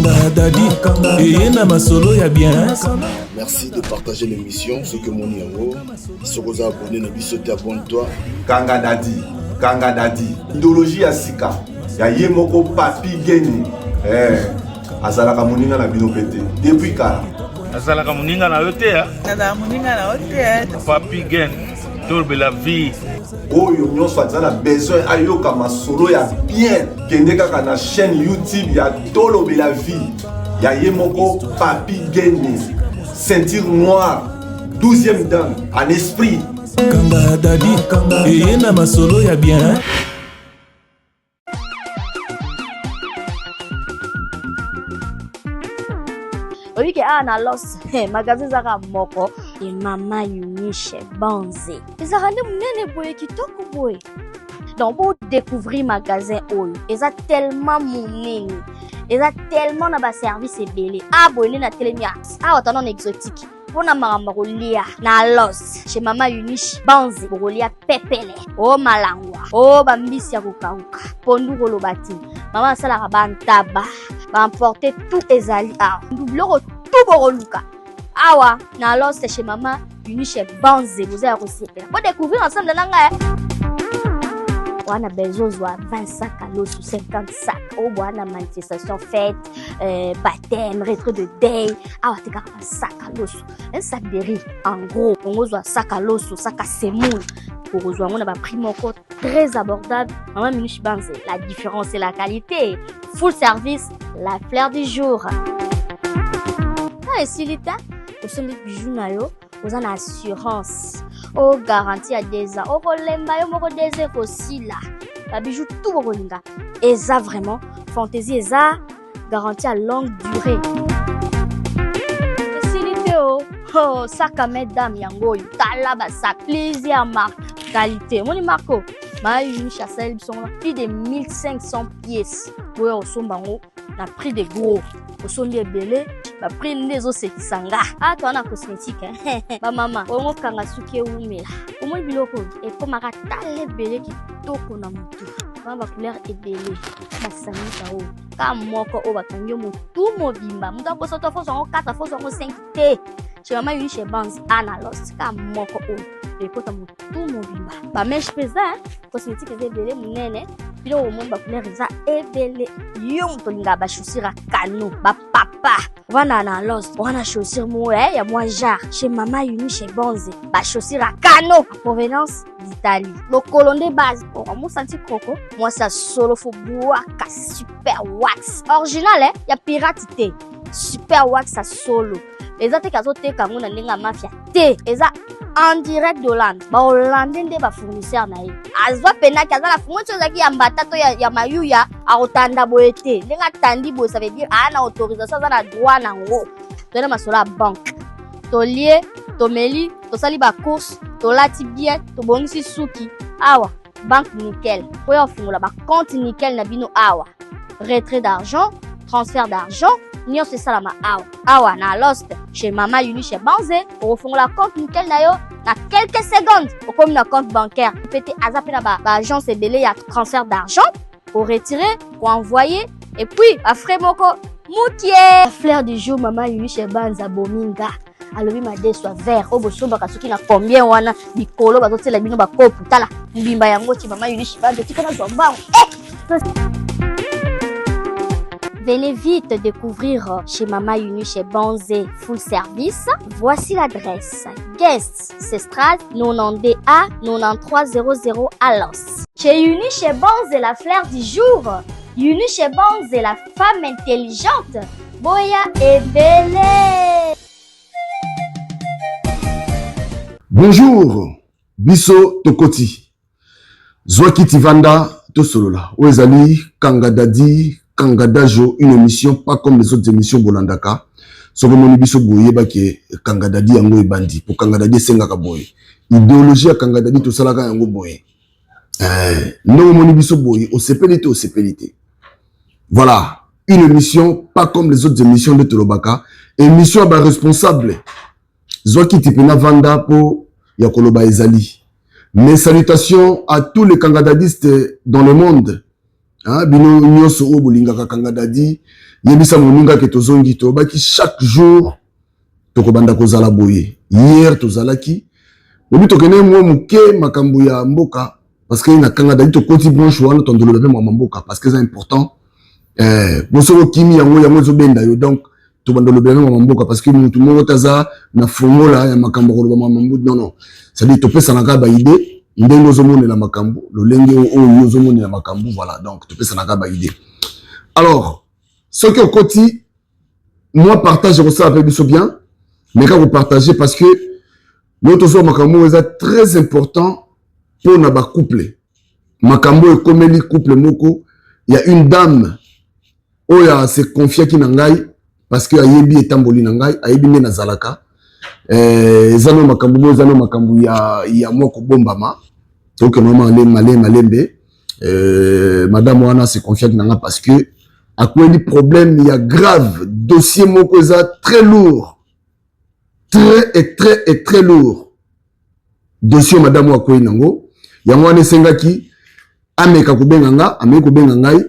Kanga Dadi, et na masolo ya bien. Merci de partager l'émission. Ce que mon yango, se vous abonner, ne sauter abonne-toi. Kanga Dadi, idéologie ya sika, ya yemoko papi geni. Azalaka moninga na bino pete. Depuis kala. Azalaka moninga na yote ya. Azalaka moninga na yote. Papi geni, torbe la vie. Oyo nyonso azala besoin ayoka masolo ya bien. Kende kaka na chaîne YouTube ya Tolobe la vie. Ya yemoko papi geni. Ceinture noire, 12e dan, en esprit. Kanga Dadi, et na masolo ya bien. Oui, que a na los magasin zaka moko et Mama Uniche Banze. Ils ont rendu munene boye kitoko boye. Donc pour découvrir magasin oyo, ils ont tellement munene. Ils ont tellement na ba service ebele. Ah boye na telemia. Ah otano exotique. Pona marolia na los chez Mama Uniche Banze bolia pepele. Oh malangwa. Oh bambisi ya kukauka. Pondu kolobati. Mama sala bantaba. Va emporter tout ezali awa. Doublero tout boroluka. Awa, na alors c'est chez Mama Uniche Banze. Vous allez aussi pour découvrir ensemble de nanga. On a besoin de 20 sacs à l'eau sous 50 sacs. Oh, on a manifestation fête, baptême, retrait de day. Ah, tu as un sac à l'eau. Un sac de riz, en gros. On a un sac à l'eau, sac à semoule. Pour rejoindre, on a un prix encore très abordable. Mama Uniche Banze. La différence, c'est la qualité. Full service, la fleur du jour. Ah, et si l'État, au sein des bijoux, vous avez une assurance. Oh, garantie à 2 ans. Oh, lemba, yo moko 2 ans aussi là. La bijou tout au linga. Et ça vraiment, fantaisie, et ça, garantie à longue durée. Et si l'État, oh, sac à mesdames, yango, talaba sac, plaisir marque, qualité. Mon Marco. Mama Uniche Assel sont plus de 1500 pièces. Oui, au son bango, na prix de gros. Au son de belé, na prix des os qui sanga. Ah, toi na cosmétique hein. Ba maman, on kanga suke umela. Au moins biloko et comme ara tale belé qui toko na mutu. Ba couleur est belé. Ba sani ta o. Ka moko o ba kanyo mutu mobimba. Muta ko soto fo son 4 fo son 5 T. Chez Mama Uniche Banze analos ka moko o. Et pour ta mutu mobimba. Ba mèche pesa hein. Cosmétique est belé munene. Puis au monde ba couleur za ebele. Yom to linga ba chaussure kano ba papa. Wana na los. Wana chaussure mo ya moi jar chez Mama Uniche Banze. Ba chaussure kano provenance d'Italie. Le colon de base. On m'a senti croco. Moi ça solo faut boire ka super wax. Original hein, y a piratité. Super wax ça solo. Les autres kazote kango na ndinga mafia. Te eza en direct d'Hollande. Ba Hollandais nde ba fournisseur na ye. Azwa pena kaza la fournisseur zaki ya mbatato ya mayuya a otanda boete. Ndinga tandi bo ça veut dire ana autorisation za na droit na ngo. Tona masola banque. To lié, to meli, to sali ba course, to lati bien, to bongisi suki. Awa, banque nickel. Oya fungula ba compte nickel na bino awa. Retrait d'argent, transfert d'argent. Nyo c'est ça la ma awa. Awa na lost chez Mama Uniche Banze. Pour fungula compte nickel na yo na quelques secondes. Au comme na compte bancaire. Pété azapé na ba agence ebele ya transfert d'argent pour retirer, pour envoyer et puis à frais moko moutier. La fleur du jour Mama Uniche Banze bominga. Alobi made soit vert oboso bakasuki na combien wana bikolo bazotela bino bakopu tala mbimba yango ti Mama Uniche Banze tikana zomba. Venez vite découvrir chez Mama Uniche Banze full service. Voici l'adresse. Guest Cestral 92A 9300 à Los. Chez Uniche Banze la fleur du jour. Uniche Banze la femme intelligente. Boya et belle. Bonjour, Biso Tokoti. Zwaki Tivanda, Tosolola. Oezali, Kanga Dadi, Kanga Dajo, une émission pas comme les autres émissions Bolandaka. Soki moni biso boye ba ke Kanga Dadi yango ebandi. Pour Kanga Dadi sengaka boye. Idéologie ya Kanga Dadi to salaka yango boye. Non moni biso boye, au CPLT. Voilà, une émission pas comme les autres émissions de Tolobaka. Émission ba responsable. Zwaki Tipena Vanda pour Yakoloba Ezali. Mes salutations à tous les kangadadistes dans le monde. Bino nyoso o bolingaka kangadadi yebisa moninga ke tozongi to baki chaque jour tokobanda kozala boye. Hier tozalaki lobi tokene mo muke makambu ya mboka parce que na kanga dali to koti branche wana tondolo be mo mboka parce que c'est important. Bosoko kimi yango zo benda yo donc to bandolo be mo mboka parce que mutu mo taza na fongola ya makambu ko ba mambu non ça dit to pesa na ka ba idée ndenge zo monela makambu lo lenge o yo zo monela makambu voilà donc to pesa na ka ba idée. Alors ce que au koti moi partage ça avec biso bien mais quand vous partagez parce que l'autre soir makambo est très important pour na ba couple. Makambo est comme les couple moko, il y a une dame où ya se confia ki nangai parce que ayebi etamboli nangai, ayebi ne na zalaka. Zano makambo ya moko bombama. Donc normalement malembe madame wana se confia ki nangai parce que à quoi des problèmes il y a grave dossier moko est très lourd. Très lourd. Dossier madame Wakoy nango. Yango ane sengaki. Ameka kubenganga. Ameka kubengangai.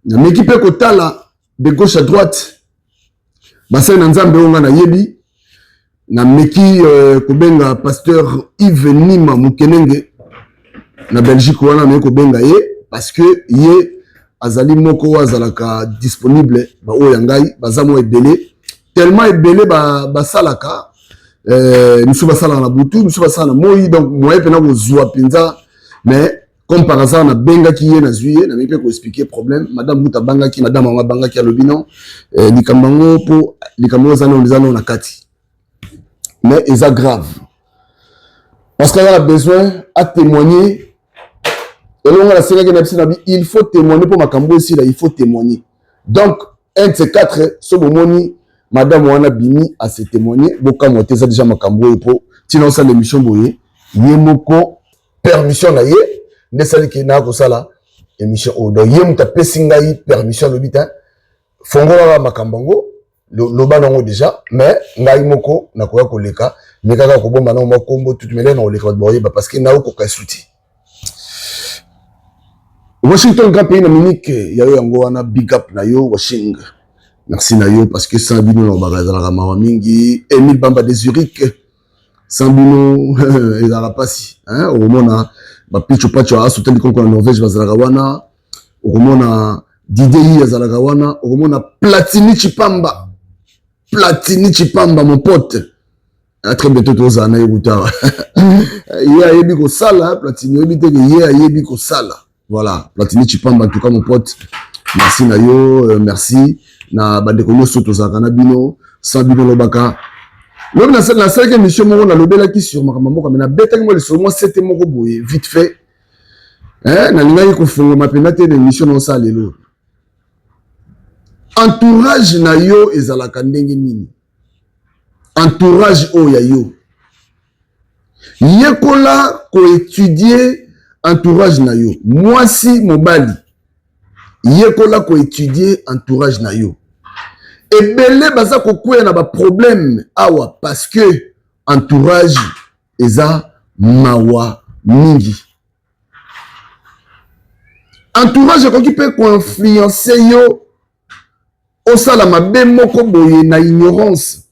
Nameki pe kotala. De gauche à droite. Basai nanzambe onga na yebi. Nameki kubenga pasteur Yves Nima Mukenenge. Na Belgique wana ameka kubenga ye. Parce que ye azali moko azalaka disponible. Ba oyangai. Bazamo ebele. Tellement ebele ba salaka. Nous sommes à la boutou, nous sommes à la moi donc moi pendant que zoua pinza mais comme par hasard na benga qui est na zuye na mipe ko expliquer problème madame Bouta banga qui madame Mama banga qui a le bilan likambango pour likambango zano na kati mais ils sont grave parce qu'il a besoin à témoigner et là on a la il faut témoigner pour makambo ici là il faut témoigner donc un de ces quatre ce moment madame wana bimi a se témoigner boka moté ça déjà makambo pour sinon ça l'émission boye yemoko permission na ye ndesali ki na ko sala émission o do yem ta pesingai permission le bitin fongola makambango lo banango déjà mais ngai moko na ko ya koleka mais kaka ko bomba na makombo tout mele na oleka boye parce que na ko ka souti Washington grand pays na Munich ya yo yango wana big up na yo Washington. Merci Nayo parce que Sambino no bagazala mawa mingi Emile Bamba de Zurich Sambino ezala pasi hein au mona ba pichu pacho a soutenir konko na Norvège bazala wana au mona Didier azala wana au mona Platini Chipamba mon pote très bientôt tous ana écouter il a yebi ko sala Platini yebi te yebi ko sala voilà Platini Chipamba en tout cas mon pote merci Nayo merci na bandeko nyonso tozaka na bino sans bino lobaka lobi na salle émission moko na lobelaki sur makambo mais na betaki mo sur moi c'était moko boye vite fait na lingai ko funga mapenda te émission non ça lelo entourage na yo ezalaka ndenge nini entourage o ya yo yekola ko étudier entourage na yo mwasi mobali yekola ko étudier entourage na yo ebele baza ko kwea na ba problème awa parce que entourage eza mawa mingi entourage ko ki pe ko influencer yo au sala mabe moko boye na ignorance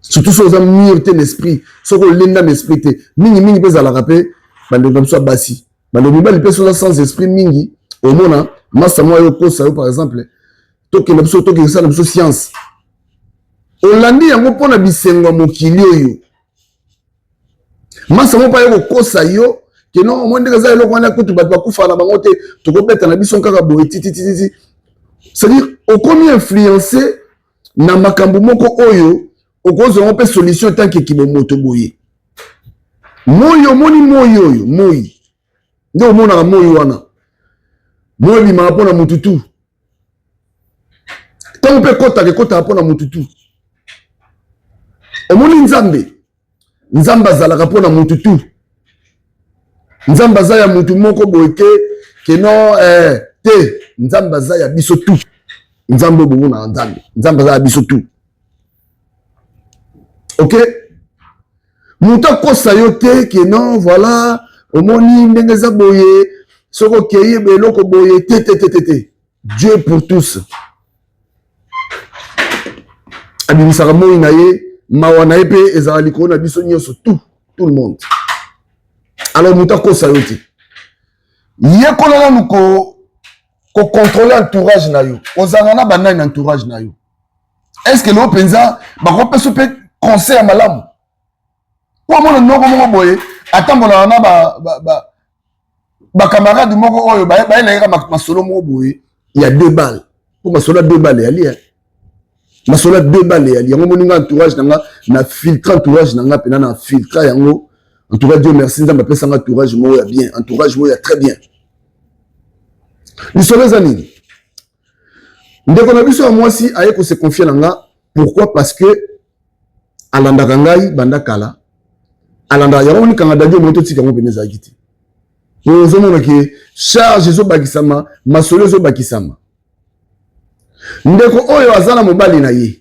surtout sur un mur ten esprit so ko lenda l'esprit te mingi pesa la rapé bande comme ça basi bande mibali pesa sans esprit mingi au mona massa moi yo kosa yo par exemple toke na biso toke ça na biso science olandi yango pona bisengo mokili yo massa mo pa yo kosa yo que non mo ndeka za eloko wana kutu bat bakufa na bango te tokobeta na biso kaka boye titi c'est-à-dire au combien influencer na makambo moko oyo okozo on peut solution tant que kibomoto boye moyo moni moyo yo moyi ndo mona moyo wana moyo bi ma pona mututu tant peut kota pona mututu omoni nzambe azalaka pona mututu nzambe azaya mutu moko boyeke ke non te nzambe azaya biso tu nzambe bongo na nzambe azaya biso tu ok mutu akosa yo te ke non voilà omoni ndenge eza boye soko keye beloko boye te Dieu pour tous Abimisaka moi na ye, mawana ye pe ezala likolo na biso nyonso tout le monde. Alors muta ko sayoti. Ye kolala nous ko contrôler entourage na yo. Ozanga na banani entourage na yo. Est-ce que l'on pensa ba ko peso pe conseil à malamu? Pour moi non ko boye, atambola na ba camarade moko oyo ba na ira masolo mo boye. Il y a 2 balles. Pour masolo 2 balles ali. Masolo 2 balles ali. Yango moninga entourage na filtre entourage na pena na filtre yango. En tout cas, Dieu merci, nous avons fait un entourage bien, entourage très bien. Nous sommes les amis. Nous avons vu moi aussi, Aïe se confier en là. Pourquoi? Parce que Alanda Gangai, Banda Kala, Alanda Yaroni Kanada Dieu, mon toti Kango Beneza Giti. Nous avons que charge zo bakisama, masolo zo bakisama. Nous avons Oyo Azana Mobali na ye.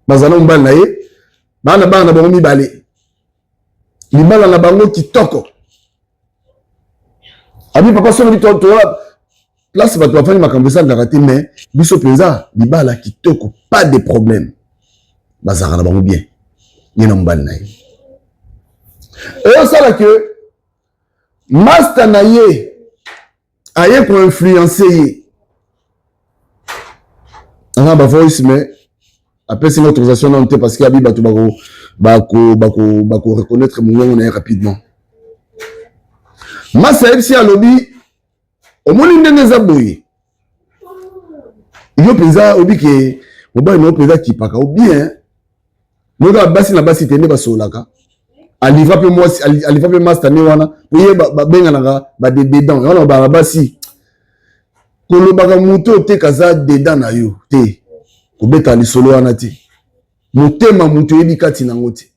Bazana Mobali na ye, Bana Bana Bomi Bale. Libala na bango kitoko. Abi papa sono bito to place ba to fani makambo sa ngakati mais biso penza libala kitoko, pas de problème. Bazaka na bango bien. Yena mbali na ye. Et ça là que master na ye aye ko influencer ye. On ba voice mais après c'est notre autorisation non parce que abi ba to bako reconnaître mon nom rapidement. Ma saïd si à lobby au moins ndenge zaboye. Yo penza obi ke moba no penza ki paka ou bien. Moga basi na basi tene ba solaka. Aliva pe moi aliva pe master ne wana. Oye ba benga na ba dedans. Wana ba basi. Kolo baka muto te kaza dedans na yo te. Ko beta li solo wana te. Motema mutu yebi kati na ngote.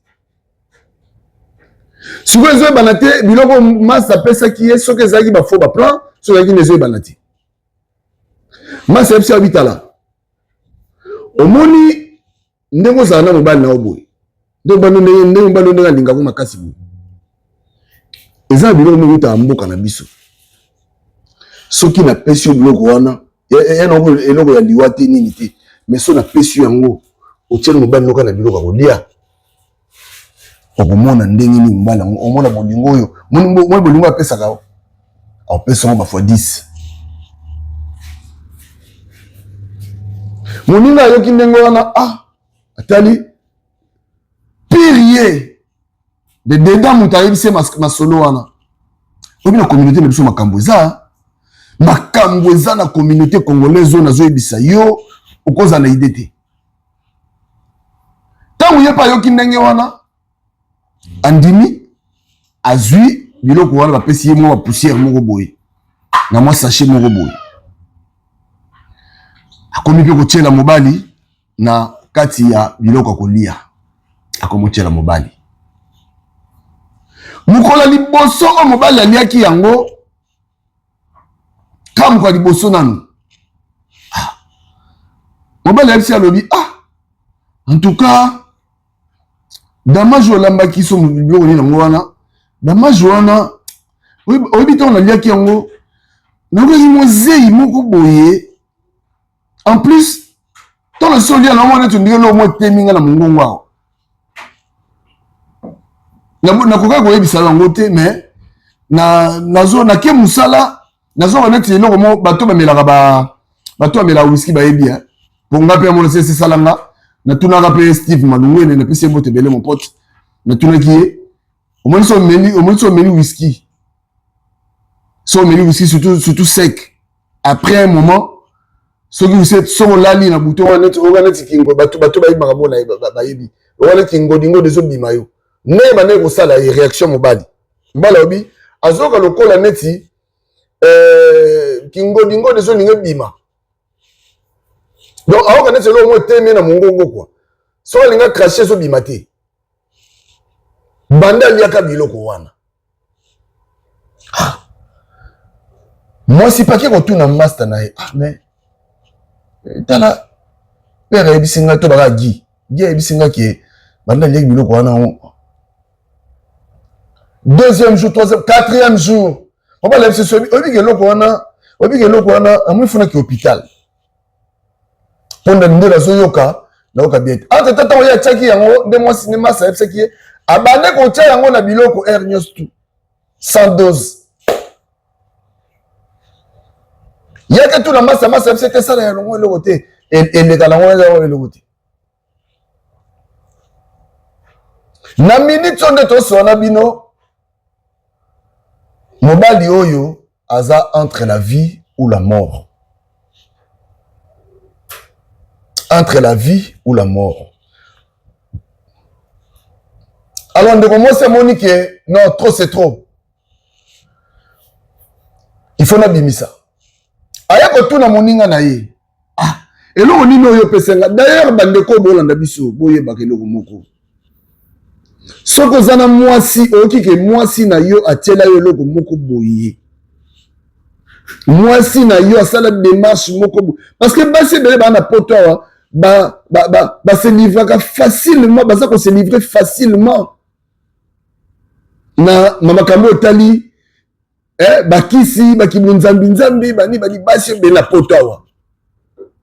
Souvent zo banate biloko masa pesa ki est soke zaki ba fo ba plan so zaki ne zo banate. Masa epsi abitala. Omoni ndengo zana mobali na oboy. Ndo bano ndenge bano ndenge linga ko makasi bu. Eza biloko muta mboka na biso. Soki na pesi biloko wana eloko ya liwate nini te. Mais so na pesi yango otiel mobali noka na biloko kolia okomona ndenge ni mbala omona bolingo oyo mo bolingo apesaka o apesa ba fois 10 moninga yoki ndenge wana atali pirier de dedans mutayebi se masolo wana obi na communauté na biso makambo eza na communauté congolaise na zo ebisa yo okoza na idée te. Tant que pas yoki ndenge wana andimi azui biloko wana ba pesi mo ba poussière moko boye na moi sachet moko boye akomi pe ko tiela mobali na kati ya biloko kolia akomo tiela mobali mukola liboso o mobali aliaki yango kam kwa liboso nanu mobali alisi alobi en tout cas Damage olamba ki so mbiloko ni nango wana. Damage wana oyebi ta on liaki yango. Nango ki mozei moko boye. En plus, tant le sol lia na mwana tu ndenge lo mo teminga na mongongo awo. Na koka ko yebisa yango te mais nazo na ke musala nazo wana ti eloko mo bato ba mela whisky ba yebi hein. Ponga pe mo se salanga. Na tunaka pe Steve Malungwe na pesi bote belé mon pote na tunaki au moins so meli whisky surtout sec après un moment ce qui vous êtes so lali na bouton wana net kingo bato ba yima bona ba yebi wana kingo dingo deso bimayo ne ba ne ko sala réaction mobali obi azoka lokola neti kingo dingo deso ninge bima. Donc, alors qu'on est selon moi témé na mongongo quoi. So linga cracher so bimate. Banda liaka biloko wana. Moi si pas que ko tuna master na mais tala père ebisinga to baka gi ebisinga ki banda liaka biloko wana. Deuxième jour, troisième, quatrième jour. On va lever ce obi ke loko wana amu funa ki hôpital. Ponda ndela zoyoka naoka bien entre tata oya tchaki yango de moi cinéma ça c'est qui abandé ko tia yango na biloko air nyos tout sans dose yaka tout na massa c'était ça na longo le côté et le kalango le côté na minute onde to sona bino mobali oyo aza entre la vie ou la mort. Entre la vie ou la mort. Alors, on commence à monique, non, trop c'est trop. Il faut n'abimisa. Aya ko tuna moninga na ye. Ah, et là on ino yo pesenga. D'ailleurs, bandeko bolanda biso, boye bakelo moko. Soko zana mwasi, oki ke mwasi na yo atiela yo loko moko boye. Mwasi na yo asala démarche moko boye. Parce que basi bele ba na poto wa se livrer facilement, ça qu'on se livrer facilement. Na mama kambo tali bakisi bakibunzambi bani bali basi be na potawa.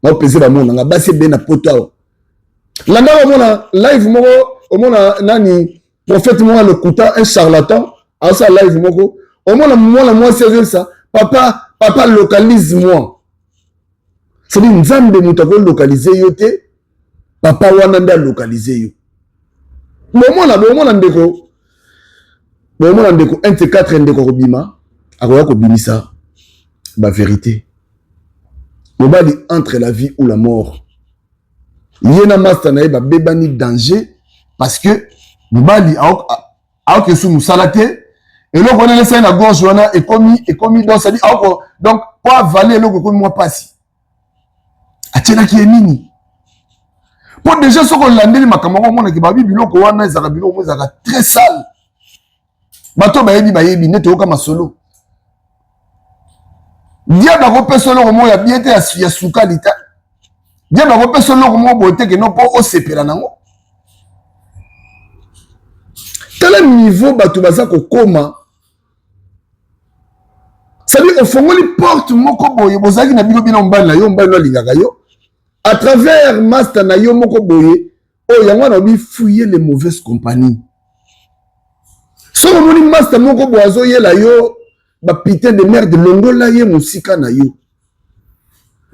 Na pese ba mona basi be na potawa. La ndaba mona live moko omona nani prophète moi le kuta un charlatan à ça live moko omona moi sérieux ça papa localise moi. C'est une nzambe mutako localiser yo te papa wana nda localiser yo bomona ndeko NT4 ndeko kobima akoya kobimisa ba vérité mobali entre la vie ou la mort yena master na ba bebani danger parce que mobali a que sous musalate et là on laisse na gorge wana et commis donc ça dit donc pas valer le ko moi passi atiena ki nini pour déjà ce qu'on landeli makamoko mona ki babi biloko wana ezaka biloko ezaka très sale bato bayebi nete oka masolo dia ba ko pesolo ko mo ya biete ya sukalita dia ba ko pesolo ko mo bote ke no po o sepela nango tel niveau bato baza ko koma sabi ofongoli porte moko boye bozaki na bino bino mbali na yo mbali no lingaka yo à travers master na yo moko boye oh yango na bi fouiller les mauvaises compagnies so moni master moko boazo yela yo ba putain de merde longola ye musika na yo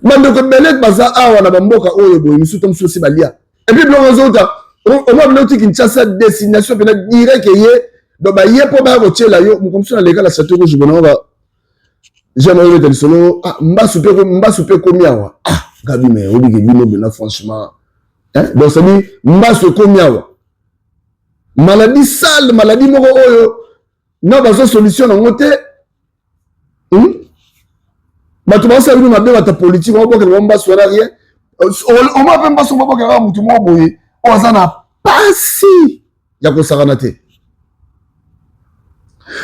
bando ko belet baza awa na bamboka oyo boye misuto msusi balia et puis blongo zota on va venir Kinshasa destination peut-être direct ye do ba ye po ba ko tshela yo mukomso na leka la château rouge bona ba jamais le solo ah mbasu pe komi awa ah gabi mais on dit que bino bena franchement hein donc ça dit mbasu komi awa maladie sale maladie moko oyo na ba solution na ngote bato ba sa bino mabe ba ta politique on boka ba mbasu rien on m'a même pas son boka ka mutu mo boye o zana pasi ya ko sakana te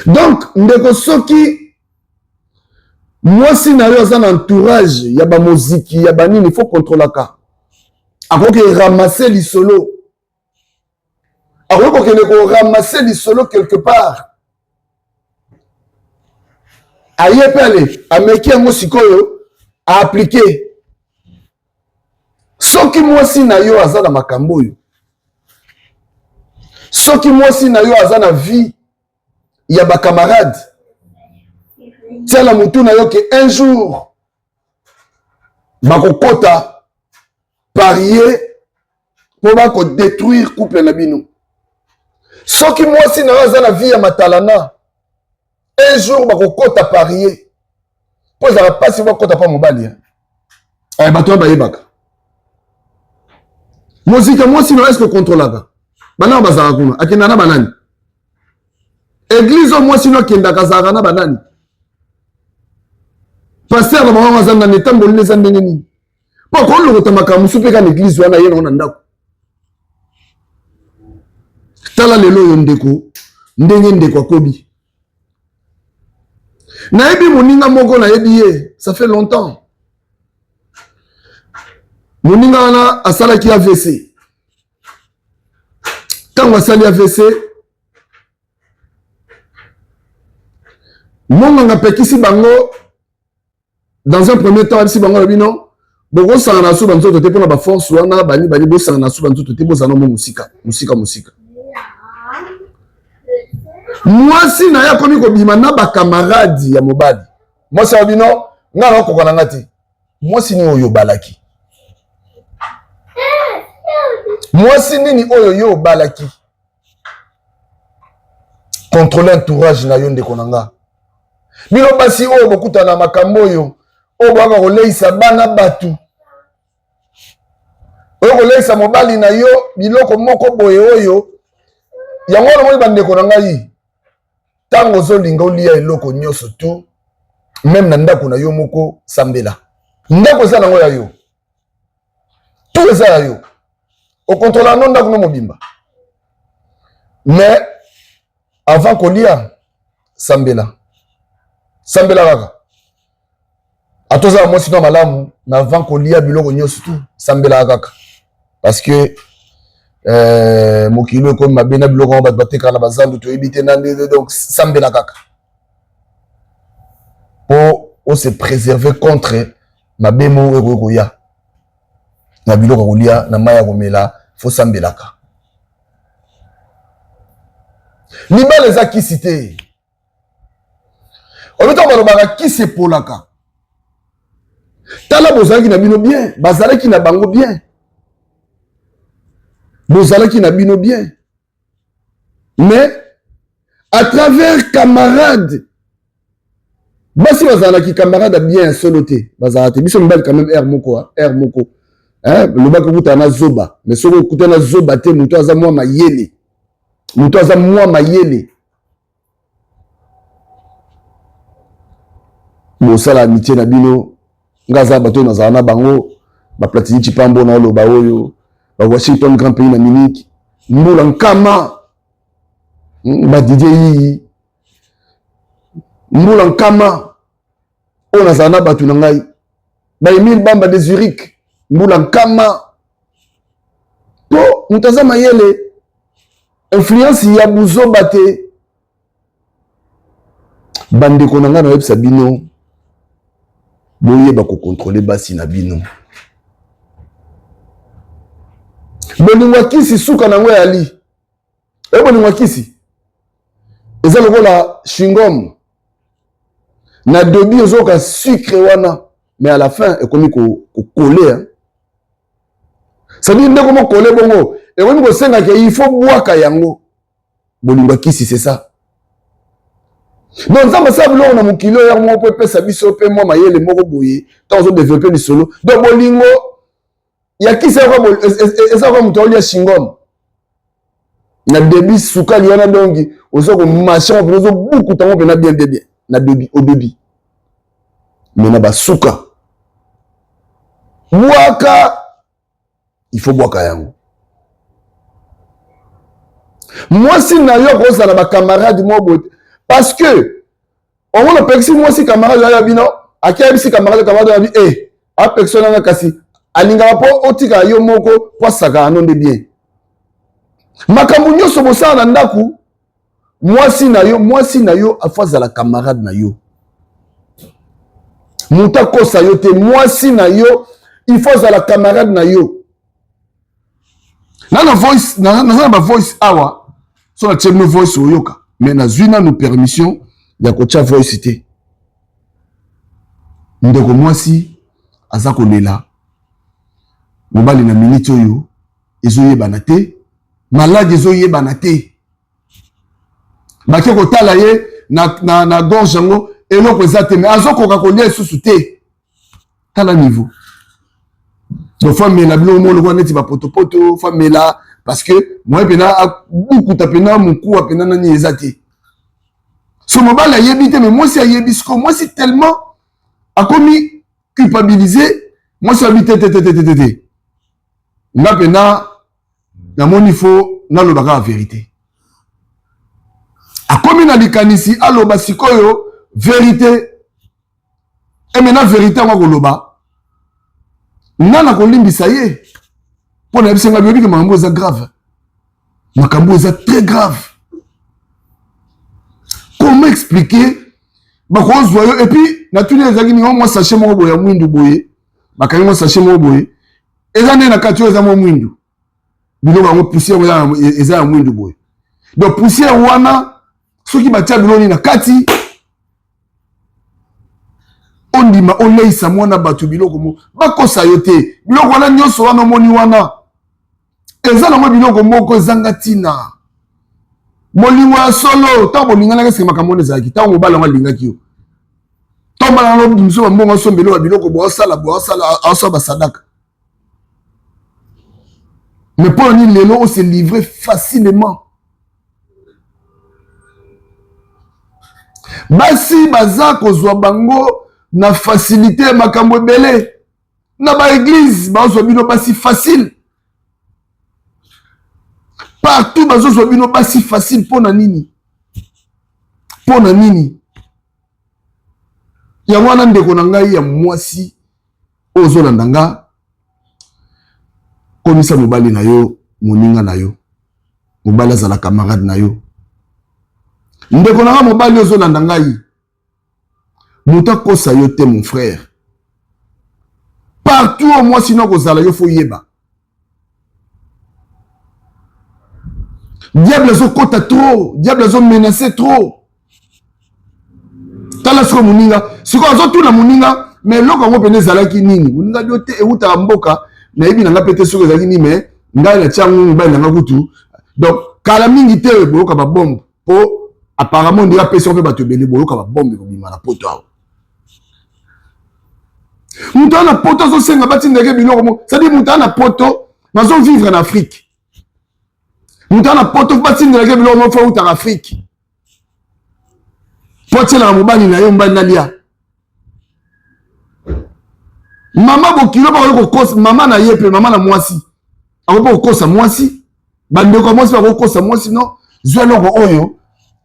donc ndeko soki moi si na yo un entourage ya ba musique ya ba nini il faut contrôler ka akoki ramasser li solo akoki ko ramasser li solo quelque part aye pele ameki ngo sikoyo a appliquer soki moi si na yo azana makambo yo soki moi si na yo azana vie ya ba camarade tiens la moutouna yo que un jour bakokota parier pour bako détruire couple na bino soki moi si na yo la vie ya matalana un jour bakokota parier pour ça va pas si bakota pas mobali eh bato ba yebaka musique moi si na est-ce que contrôlaka bana bazaka kuna akenda na banani église moi si no kenda kazaka na banani pasteur na bango azanga netamboli neza ndenge nini po ko lokota makamu supeka na église wana yena ona ndako tala lelo yo ndeko ndeko akobi na yebi moninga moko na yebi ye ça fait longtemps moninga wana asalaki AVC tango asali AVC monga pekisi bango dans un premier temps si bango bino Boko sangana so banzoto te pona ba force wana bani bo sangana so banzoto te bo zana mo musika. Moi si na ya komi ko bima na ba camarade ya mobali. Moi ça bino nga na kokona ngati. Moi si ni oyo balaki. Moi si ni oyo yo balaki. Contrôler entourage na yo ndeko nanga. Bino basi oyo bokuta na makambo yo. Oyo baka koleisa bana batu. Oyo koleisa mobali na yo biloko moko boye oyo. Yango na moi bandeko na ngai. Tango zolinga olia eloko nyoso tu. Même na ndako na yo moko sambela. Ndako eza nango ya yo. Tout eza ya yo. Au contrôle non ndako no mobimba. Mais avant kolia sambela. Sambela kaka. Atoza mo sino malamu na avant kolia biloko nyoso tu sambela kaka. Parce que mokilo comme mabena biloko ba bateka na bazandu to ebite nande donc sambela kaka. Pour se préserver contre mabemo ekoya. Na biloko kolia na maya komela fo sambelaka. Libala eza kisi te. Obito balobaka kisi polaka. Tala bozalaki na bino bien, bazalaki na bango bien. Bozalaki na bino bien. Mais à travers camarades, basi bazalaki camarade bien soloté, bazalaki biso mbali quand même air moko. Hein, le baka kuta na zoba, mais soko kuta na zoba te muto aza mwa mayele. Muto aza mwa mayele. Mosala amitié na bino ngaza bato na zana bango ba platini chipambo na loba oyo ba Washington grand pays na Munich mbula nkama ba DJ mbula nkama ona zana bato na ngai ba Emile Bamba de Zurich mbula nkama po mutaza mayele influence ya buzo bate bande konanga na websa bino boye ba ko contrôler basi na bino bolingwa kisi suka na ngwe ali bolingwa kisi eza lokola chewing-gum na dobi ozoka sucre wana mais à la fin ekomi ko coller hein. Ça dit ndeko mo coller bongo ekomi ko senga ke il faut boaka yango bolingwa kisi c'est ça. Donc ça me semble on a mon kilo ya mo pe pesa biso pe mo mayele moko boye tant on développer du solo donc bolingo ya kisa ko eza ko mutoli ya chewing-gum na débit sukali wana dongi ozoko machin ozo beaucoup tango pe na bien na débit au débit mais na basuka boaka il faut boaka yango moi si na yo ko za na ba camarade mo boye parce que on va le percer moi si camarade ya bino akia si camarade ya bi a personne na kasi alinga po otika yo moko po saka non de bien makambu nyoso bosala na ndaku moi si na yo afaza la camarade na yo muta kosa yo te moi si na yo il faut za la camarade na yo na voice na ba voice awa so na cheme voice oyoka mais na zuna nous permission ya kocha voice te ndeko mwasi aza kolela mobali na minute oyo ezoyebana te malade ezoyebana te bake kotala ye na gorge yango eloko eza te mais azokoka kolia esusu te tala niveau donc famela bilo moloko neti bapotopoto famela parce que moi pena beaucoup tapena muku apena nani eza te so mobali ayebi te mais moi si ayebi sko moi si tellement a commis culpabilisé moi si habité te nga pena na moni fo na lobaka la vérité a commis na likanisi aloba sikoyo vérité et maintenant vérité ngwa koloba nana kolimbisa ye pour na bisenga bibi ke makambo eza grave makambo eza très grave. Comment expliquer bakozwa yo et puis na tuni ezaki ni moi sachet moko boya mwindu boye bakangi mo sachet mo boye eza nde na kati oyo eza mo mwindu biloko yango poussière eza ya mwindu boye donc poussière wana soki batia biloko nini na kati ondima oleisa mwana bato biloko mo bakosa yo te biloko wana nyonso wana omoni wana eza nango biloko moko ezanga ntina bolingo ya solo ntango bolinganaki esika makambo wana ezalaki ntango mobali yango alingaki yo ntango mbala yango biso bambongo asombelo ya biloko boasala asala basadaka mais mpo nini lelo ose livrer facilement basi baza kozwa bango na facilité ya makambo ebele na baeglise bazozwa bino basi facile partout bazozwa bino basi facile mpo na nini yango wana ndeko na ngai ya mwasi oyo ozolanda nga komisa mobali na yo moninga na yo mobali azala camarade na yo ndeko na nga mobali ozolanda ngai moto akosa yo te mon frère partout au mwasi no kozala yo fo yeba diable azokota trop diable azomenace trop tala siko moninga sikoyo azotuna moninga mais eloko yango pene ezalaki nini moninga bio te eutaka mboka nayebi nanga pe te soki ezalaki nini mais ngai natia yango mobali nanga kutu donc kala mingi te boyoka babombe mpo apparemment ndenge apesi mpe bato ebele boyoka babombe kobima na poto awa moto ana poto azosenga batindeke biloko mo cestadire moto ana poto nazovivre na afrique moto ana poto batindeleke biloko mo fo eutaka afrique po tielaka mobali na ye mobali nalia mama bokilo bakoki kokosa mama na ye mpe mama na mwasi akoki kokosa mwasi bandeko ya mwasi bakoki kokosa mwasi no zwa eloko oyo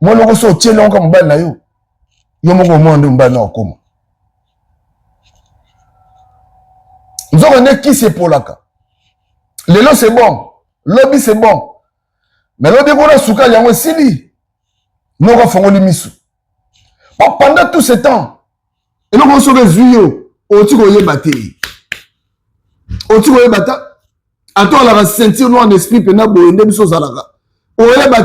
moloko so otie eloko mobali na yo yo moko omona nde mobali na okoma nzoko nde kisi epolaka lelo c'est bon lobi c'est bon mais lobi kuna sukali yango esili noko afongoli miso pendant tout ce temps eloko soki ezwi yo oti koyeba te oti koyeba ta ata olaka ceinture noir en esprit mpena boye nde biso ozalaka oyeba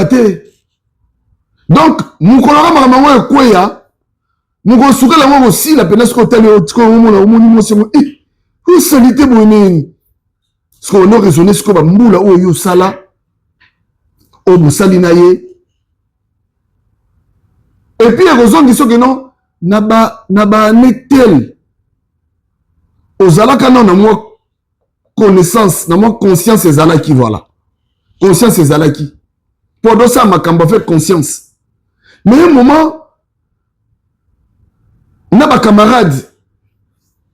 te donc mokolo ka makambo yango ekweya mokosukala yango kosila mpena soki otali omona omoni mwasi yango osali te boye nini soki ono raisonne soki bambula oyo yo osala oyo bosali na ye epuis ekozongi soki no na baane tel ozalaka no na mwa connaissance na mwa conscience ezalaki voilà conscience ezalaki mpo dosala makambo avec conscience mais un moment na bacamarade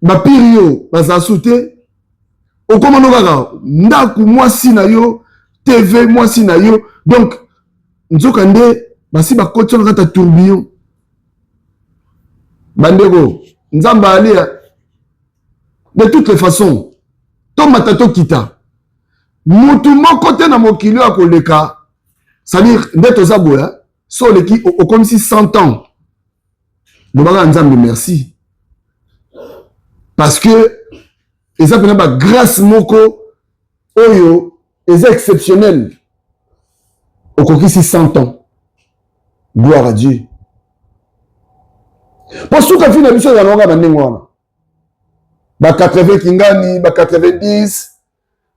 bapiri yo bazala su te okomano kaka ndako mwasi na yo tv mwasi na yo donc nzoka nde basi bakoti na kata tourbillon bandeko nzambe alia de toutes les façons tomata tokita mutu moko te na mokili akoleka c'est-à-dire nde toza boya so oleki okomisi 100 ans lobaka nzambe merci parce que eza pena bagrâce moko oyo eza exceptionnel okokisi 100 ans gloire à Dieu po suka fi na biso ezalaka bandenge wana ba 80 kingani ba 90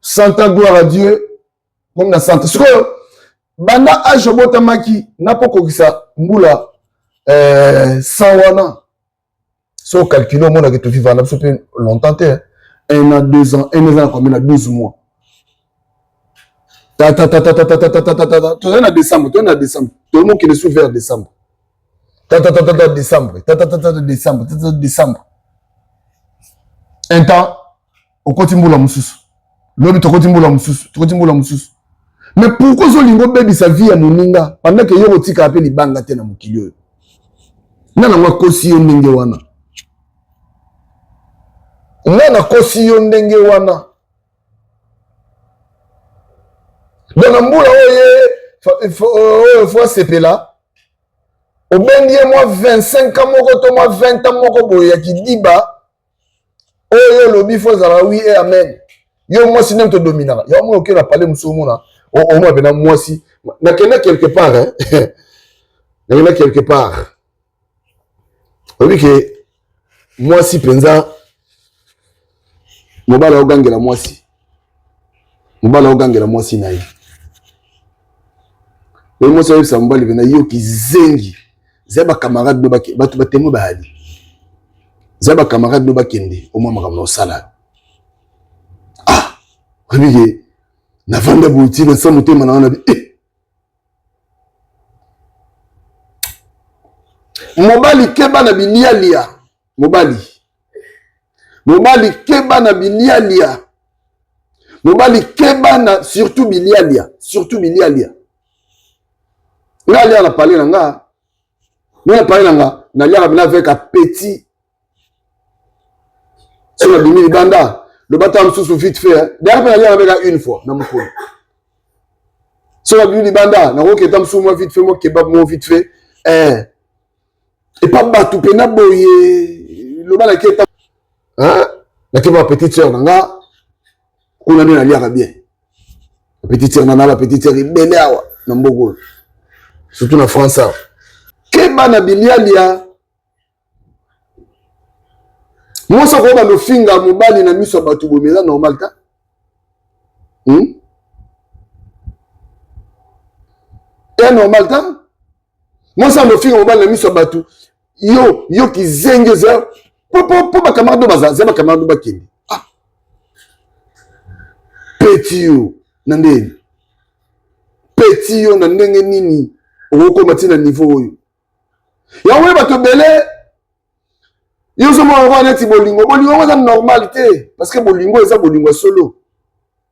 100 ans gloire à Dieu comme na 100 sikoyo banda age obotamaki na po kokisa mbula 100 wana so calculer omona ke tovivre na biso mpe longtemps te 1 an 2 ans 1 an combien na 12 mois toza na décembre tomokende sous vers décembre décembre un temps okoti mbula mosusu lobi tokoti mbula mosusu mais pourquoi ozolinga obebisa vie ya moninga pendant ke yo kotikala mpe libanga te na mokili oyo nga nango akosi yo ndenge wana donc mbula oyo fo asepela Au bendier moi 25 ans, moi 20 ans, moi qui dit bah, oh yo lobby faut zara oui et amen. Yo moi si nem te dominera. Yo moi ok la parler musumuna. Au moins ben moi si. Na quelque part hein. Na quelque part. Oui que moi si penza mobala ogangela moi si. Mobala ogangela moi si naï. Et moi ça ça mobali bena yo ki zengi. Zeba camarade no baki batu batemo bahali. Zeba camarade no bakende au moins makamno sala. Ah, oui na vanda bouti na samuté mana bi. Mobali keba na bilialia. Mobali keba na bilialia. Mobali keba na surtout bilialia. Surtout bilialia. Là, on a parlé là. Nous on parlé là. On a parlé avec un petit. Sur la bimini banda. Le bâtard sous vite fait. D'ailleurs, on a parlé avec une fois. Dans mon phone. Sur la bimini banda. On a parlé avec moi vite fait. Moi kebab moi vite fait. Et pas battu pena boye. Le bal qui est. Hein? La kebab petite sœur nanga. On a dit na liara bien. La petite sœur nana la petite sœur belle awa. Nambogo. Surtout en France. Keba na bilialia. Moi ça ko ba no finga mobali na miso batu bomela normal ta. Et normal ta. Moi ça no finga mobali na miso batu. Yo ki zenge za. Po ba camarade baza, za ba camarade ba kindi. Ah. Petit yo nandeni. Petit yo na ndenge nini. Oko matina niveau oyo. Ya we bato belé. Yo so mo wa neti bolingo. Bolingo wa normalité parce que bolingo eza bolingo solo.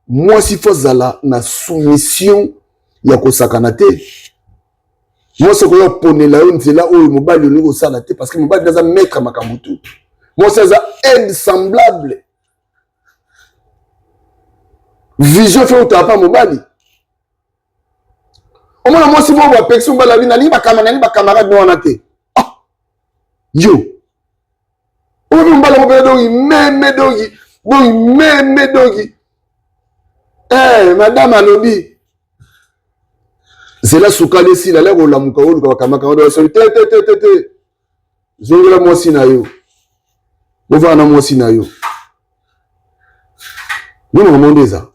Moi si faut zala na soumission ya ko sakana te. Moi ce que yo ponela yo nzela oyo mobali yo ko sala te parce que mobali daza maître makambutu. Moi c'est ça aide semblable. Vision fait autant pas mobali. Au moins moi si vous avez personne ba la vie na li ba camarade no wana te. Ah. Yo. O bi mbala mo be dogi meme dogi. Madame alobi. C'est la soukale si la lèvre la muka o ka kamaka o so te. Zongela mo si na yo. Bo va na mo si na yo. Nous nous demandons ça.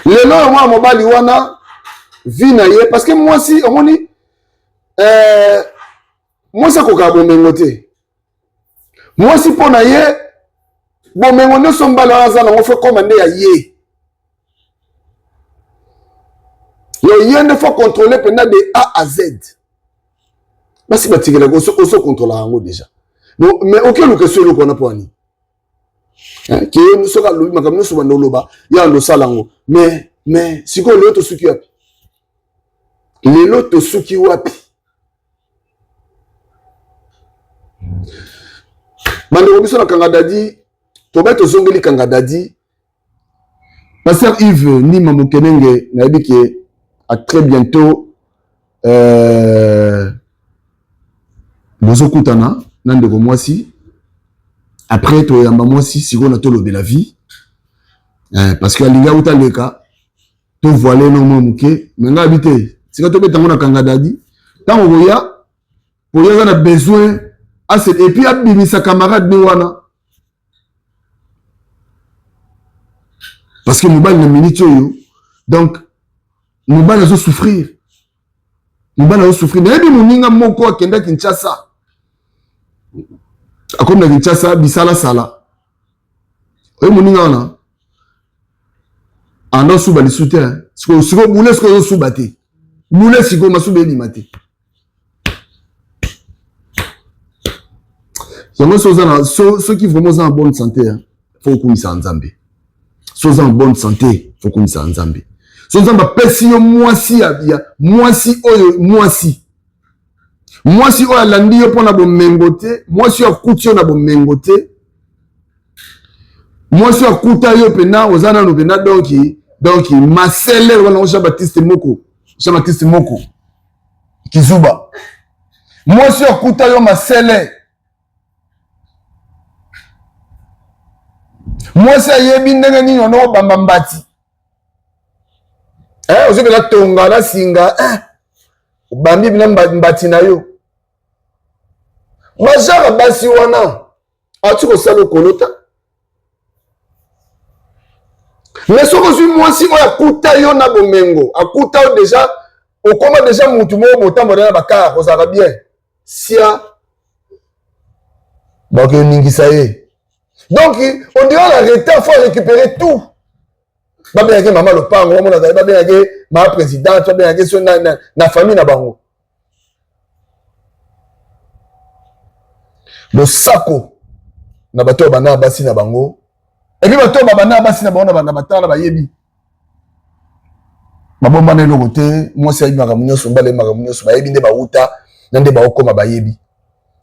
Le nom moi mobali wana vi na ye parce que moi si on dit moi ça ko ka bomengo te. Moi si pour na ye bomengo ne so mbala za na on fait commander ya ye. Ye ne faut contrôler pendant de A à Z. Basi batigela ko so contrôler yango déjà. Bon mais aucun question le qu'on a pour ni. Qui est ce que lui makamno so bando loba ya ndo salango mais siko le to suki wapi le loto suki wapi bando biso na kangadadi to beto zongeli kangadadi pasteur Yves ni mamokenenge na yebiki à très bientôt bozokutana nande ko mwasi. Après, tu as moi si si on a tout le la vie, parce que l'inga ou leka, tu voilé non mouké, mais n'a habité. Si quand tu es dans la kangadadi, tant on voya, pour y avoir besoin, et puis abîmer sa camarade de wana. Parce que nous balles minute donc nous balles à souffrir, nous balles à souffrir. Mais nous n'inga moko kenda Kinshasa. Comme la Kinshasa bisala sala et moninga na ando suba li soutien siko boule siko subate boule siko masube li mate yango sozana ceux qui vraiment sont en bonne santé faut kumisa nzambe soza en bonne santé faut kumisa nzambe soza ba pesi yo mwasi ya mwasi oyo mwasi moi si on a landi yo pona bo mengote moi si on kuti na bo mengote moi si on kuta yo pena ozana no pena donc Marcel wana Jean-Baptiste Moko Kizuba. Moi si okuta yo masele. Moi si ayebi ndenge nini ono bamba mbati. Ozobela tonga na singa. Bambi bina mbati na yo. Majara basi wana. Atu ko salo kolota. Mais ce que je moi si on akuta yo na bomengo, akuta yo déjà au comment déjà mutu mo botambo na bakara ko ça bien. Sia donc ningi ça y est. Donc on dirait l'arrêter, il faut récupérer tout. Ba bien que maman le pango, on a ba bien que ma présidente, ba bien que son na famille na bango. Le sako na bato bana basi na bango. Et puis bato bana basi na bango na batala ba yebi. Babomba na lokote, moi c'est makamunyo so mbale makamunyo so ba yebi nde ba uta, nde ba okoma ba yebi.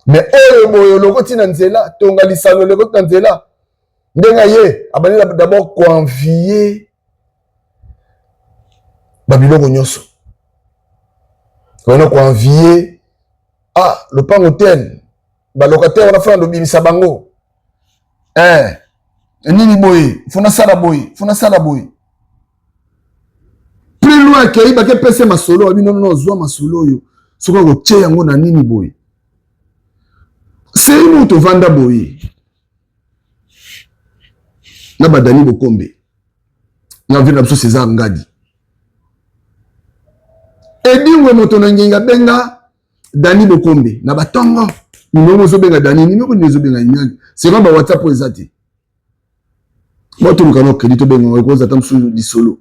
Mais oyo boyo lokoti na nzela, tonga lisalo lokoti na nzela. Ndenga ye, abani d'abord convier babiloko nyoso. On a convier le pan hôtel. Ba locataire on a fait ndobimisa bango. Nini boy, fona sala boy. Plus loin que iba ke pese masolo, abi non zwa masolo yo. Soka ko tche yango na nini boy. C'est une autre vanda boy. Na badani bokombe. Na vina biso César Ngadi. Edingwe moto na ngenga benga Dani bokombe na batongo. Nous zo benga Dani, nous ko zo benga nyaki. C'est ba WhatsApp po ezati. Moto mukano crédit to benga ko zatam su di solo.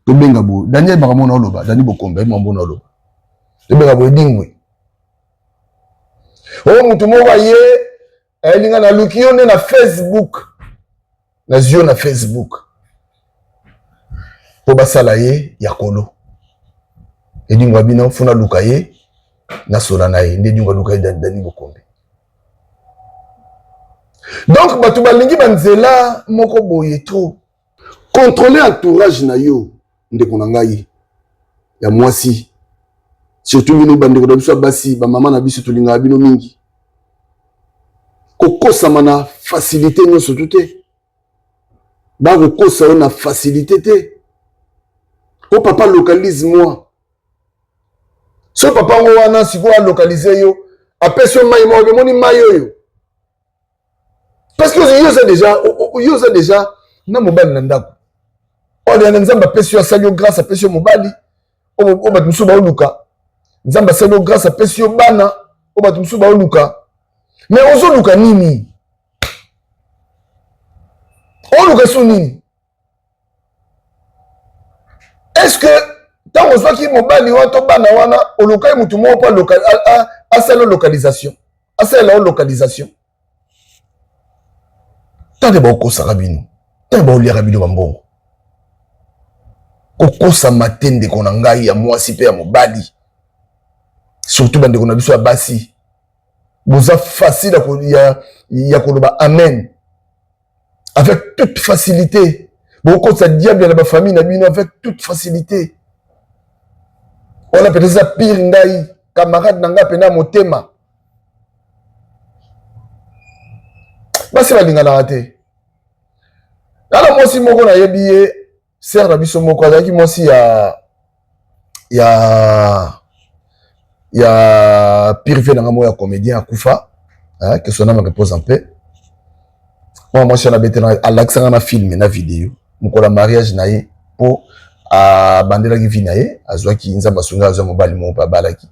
To benga bo. Daniel bakamona oloba, Dani bokombe mambo na oloba. To benga bo edingwe. Mutu mo wa ye elinga na lukiyo na Facebook. Na zio na Facebook. Po basala ye ya kolo. Edingwa bino funa luka ye na sola na ye. Ndingwa luka ye Dani bokombe. Donc batu balingi banzela moko boye trop. Contrôler entourage na yo ndeko na ngai ya mwasi. Surtout bino bandeko na biso basi ba mama na biso tulinga bino mingi. Kokosa mana facilité nyonso tuté. Ba kokosa na facilité té. Ko papa localise moi. So papa ngo wana siko a localiser yo, apesio mai mo be moni mai yo. Parce que yo ça déjà na mobali na ndako. O de nzamba pesio asalio grâce à pesio mobali. O batumsu ba oluka. Nzamba asalio grâce à pesio bana, o batumsu ba oluka. Mais ozo luka nini? O luka so nini? Est-ce que tant on soit qui mobile wato bana wana oluka mutu mo pa local a celle localisation. A celle localisation. Tant de boko sarabino. Tant ba oli rabino bambongo. Koko sa matende kona ngai ya mwasi pe ya mobali. Surtout bande kona biso ya basi. Boza facile ya koloba amen. Avec toute facilité. Beaucoup ça diable dans la famille na bino avec toute facilité. On a peut-être ça pire ngai camarade nanga pena motema. Basi la linga na raté. Alors moi si moko na yebiye sert na biso moko azaki moi si ya pire na ngamo ya comédien akufa que son âme repose en paix. Moi je na betena alaxanga na film na vidéo mukola mariage na ye po a bandela ki vina ye azwaki nzamba sunga azwa mobali mo pa balaki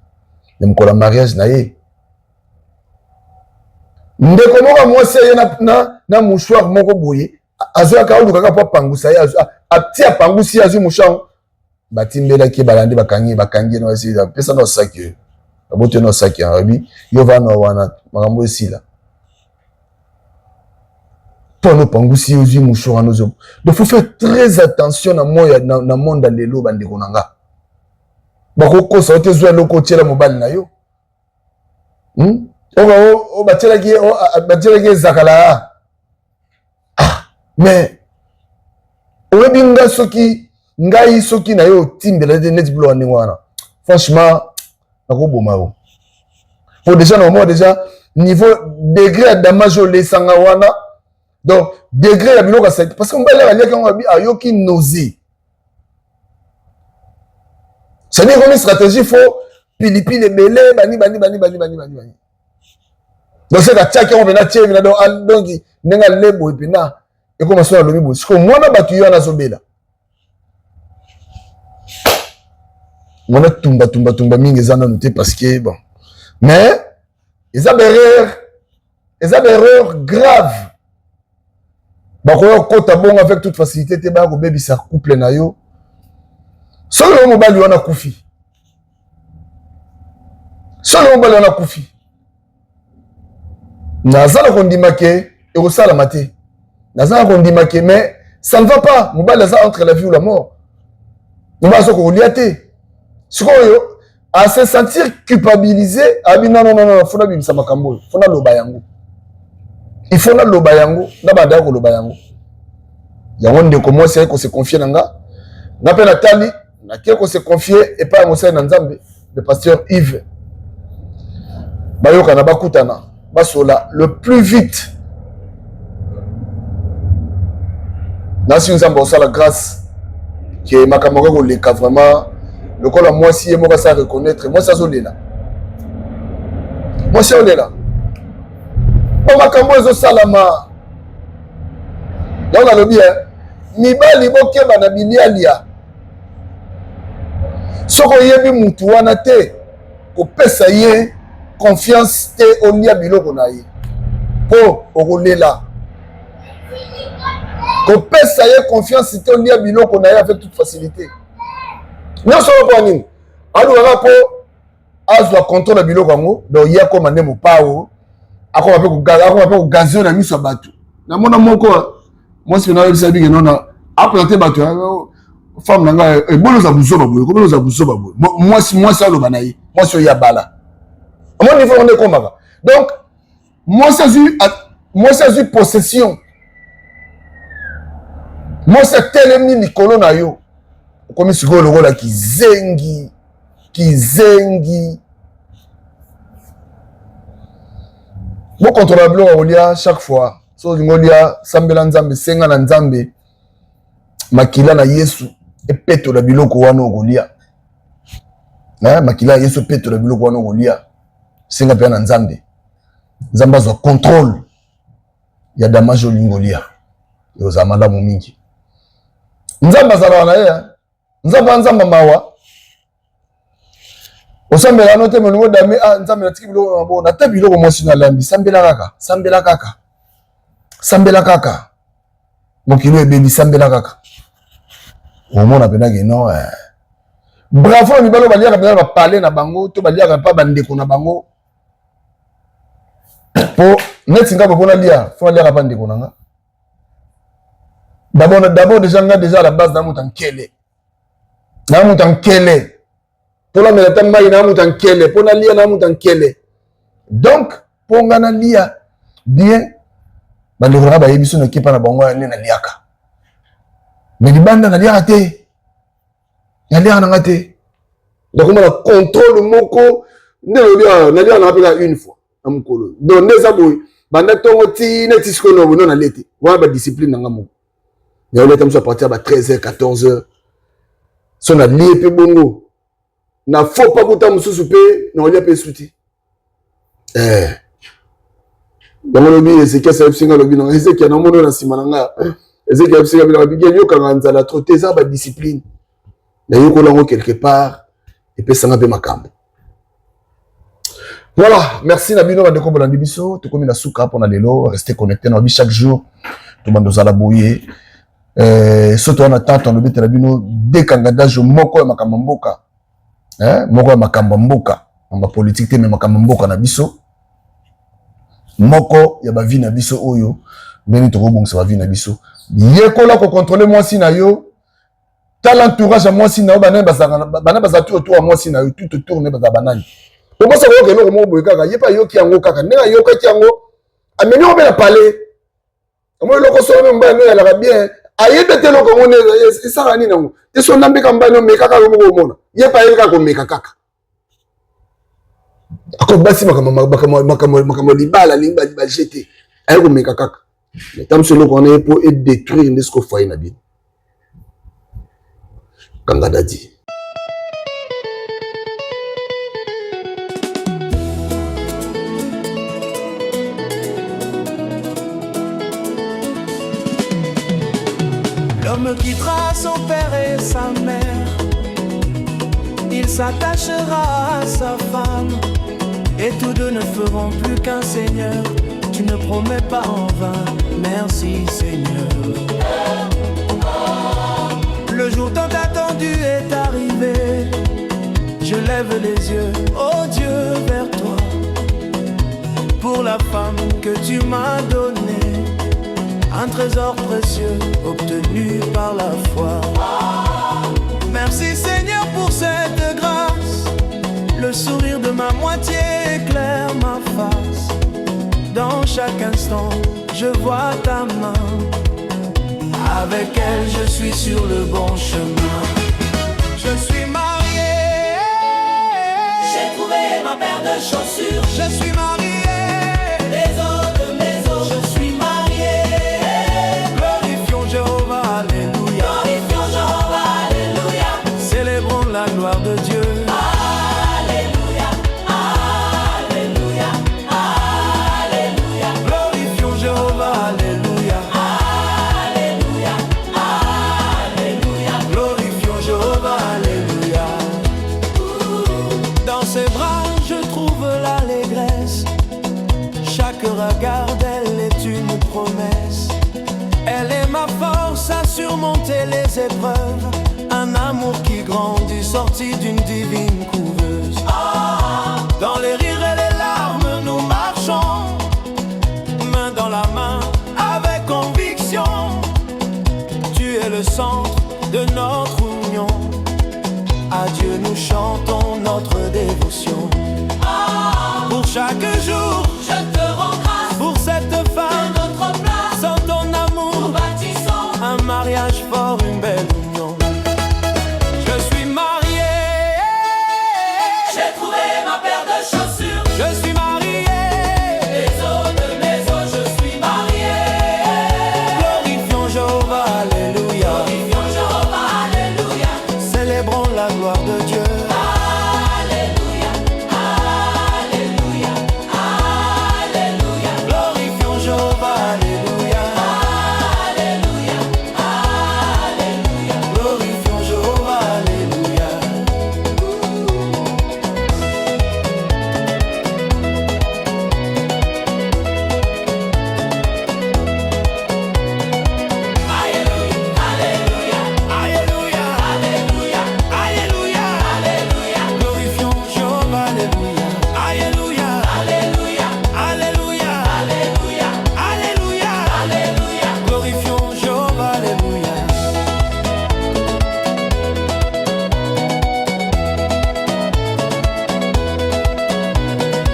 ne mukola mariage na ye ndeko moko moi se na mouchoir moko boye azwa ka oluka ka po pangusa ye atia pangusi azwi mouchoir batimbela ki balandi bakangi no esi pesa no saki abote no saki arabi yo va no wana makambo esila pour no pangusi ozwi mouchoir nozo. Donc faut faire très attention na moya na monde lelo bande konanga bakoko sa te zwa loko tiela mobali na yo o batela ki zakala mais o binga soki ngai soki na yo timbela de net blo ani wana franchement nakoboma pour déjà normalement déjà niveau degré damage les sangawana donc degré ya biloko parce que mbala ya quand ayoki nausée c'est dire une stratégie faut pilipi les belé bani donc c'est la tchaki on vena tché vena donc nenga lebo epina et comme ça lobi bo siko mwana batu yo na zobela mwana tumba mingi zana noté parce que bon mais ils ont des erreurs graves bakoyo kota bon avec toute facilité te ba ko bebisa couple na yo solo mobali wana kufi nazala kondimake et au salamate nazala kondimake mais ça ne va pas mobali aza entre la vie ou la mort mobali aza koliate sikoyo à se sentir culpabilisé abi non fona bimisa makambo fona loba yango il faut na loba yango na banda ko loba yango yango ndeko mwasi ko se confier nanga na pe Nathalie na ko se confier et pas Moussa na Nzambe le pasteur Yves bayoka na bakutana basola le plus vite na si Nzambe au la grâce que makambo ko le ka vraiment le col à moi si et moi ça reconnaître moi ça zolela moi c'est olela bon makambo ezo salama donc alobi mibali bokeba na bilialia soko yebi mutu wana te kopesa ye confiance te olia biloko na ye po okolela kopesa ye confiance te olia biloko na ye avec toute facilité nyonso po nini aluka po azwa contrôle ya biloko yango donc ye akoma nde mopao akoma pe kogazio na miso ya bato namona moko mwasi pena oyebisa bike nona apresente bato femme na ngai eboloza buzoba boye koboloza buzoba boye mwasi aloba na ye mwasi oyo abala amoni niveau nde ekomaka donc mwasi azwi possession mwasi atelemi likolo na yo okomi sikoyo lokola kizengi bokontrola biloko kolia chaque fois so olingi olia sambela Nzambe senga na Nzambe makila na Yesu epetola biloko wana okolia makila ya Yesu epetola biloko wana okolia senga mpe na Nzambe Nzambe azwa contrôle ya damage olingi olia yozala malamu mingi Nzambe azala na ye Nzambe mawa osambela no te molingo dame Nzambe natiki biloko mabo na te biloko mwasi na lambi sambela kaka mokilo ebebi sambela kaka omona pena ke non bravo mibalo baliaka pena bapale na bango to baliaka pa bandeko na bango po neti nga pona lia fona liaka pa ndeko na nga d'abord déjà à la base na mutan pour la mela tamba ina mutan kele pour na lia na mutan kele donc pour ngana lia bien bande ko ba yebiso na kipa na bango ne na liaka mais libanda na liaka te na lia na ngate donc on a contrôle moko ne na lia na pela une fois na mukolo donc ndeza boy banda tongo ti ne tisko no bono na leti wa ba discipline na ngamo ya leta mso à partir de 13h 14h son a lié pe bongo na faut pas kuta mususu pe na olia pe suti yango lobi Ezekiel Sepsinga lobi na Ezekiel na mono na sima nga Ezekiel Sepsinga bila bigi yo kanga nzala trotter ça ba discipline na yo kolango quelque part et pe sanga pe makambo. Voilà, merci Nabino bandeko bolandi biso to komi na suka pour na lelo rester connecté na bi chaque jour to bando zala boye soto on attend on obite Nabino dékangadajo moko ya makambo mboka moko ya makambo mboka en politique te mais makambo mboka na biso moko ya ba vie na biso oyo ndeni to kobongisa ba vie na biso yekola ko contrôler mwasi na yo talent entourage mwasi na yo bana baza tout autour mwasi na yo tout autour ne baza banani ko bosa ko kelo mo boy kaka yepa yo ki yango kaka ndenga yo ka ki yango ameni o bela parler mo loko so me mba no ya la bien ayebe te loko ngone isara ni nango te so ndambe ka mba no me kaka mo ko mona yepa ye ka ko me kaka Ako basi makambo libala linga ba jeté. Ay ko meka kaka. Mais tam solo qu'on est pour détruire ne ce qu'on fait na bien. Kangadadi. L'homme quittera son père et sa mère. Il s'attachera à sa femme. Et tous deux ne feront plus qu'un Seigneur. Tu ne promets pas en vain. Merci Seigneur. Le jour tant attendu est arrivé. Je lève les yeux, oh Dieu, vers toi. Pour la femme que tu m'as donnée. Un trésor précieux obtenu par la foi. Merci Seigneur pour cette grâce. Le sourire de ma moitié éclaire ma face. Dans chaque instant, je vois ta main. Avec elle, je suis sur le bon chemin. Je suis marié. J'ai trouvé ma paire de chaussures. Je suis marié. Les os de mes os. Je suis marié. Glorifions Jéhovah, alléluia. Glorifions Jéhovah, alléluia. Célébrons la gloire de Dieu. Alléluia, alléluia, alléluia. Glorifions Jéhovah, alléluia. Alléluia, alléluia. Glorifions Jéhovah, alléluia. Dans ses bras, je trouve l'allégresse. Chaque regard d'elle est une promesse. Elle est ma force à surmonter les épreuves. Un amour qui grandit, sorti d'une divine couveuse. Dans les rires et les larmes, nous marchons, main dans la main, avec conviction. Tu es le centre de notre union. À Dieu nous chantons notre dévotion. Pour chaque jour, je te rends grâce. Pour cette femme, de notre place. Sans ton amour, nous bâtissons un mariage fort, une belle union. Je suis marié. J'ai trouvé ma paire de chaussures. Je suis marié. Les os de mes os, je suis marié. Glorifions Jéhovah, alléluia. Glorifions Jéhovah, alléluia. Célébrons la gloire de Dieu. Alléluia, alléluia, alléluia. Glorifions Jéhovah, alléluia. Alléluia, alléluia. Glorifions Jéhovah, alléluia. Alléluia, alléluia, alléluia, alléluia, alléluia. Glorifions Jéhovah, alléluia. Alléluia, alléluia, alléluia, alléluia, alléluia, alléluia. Glorifions Jéhovah, alléluia.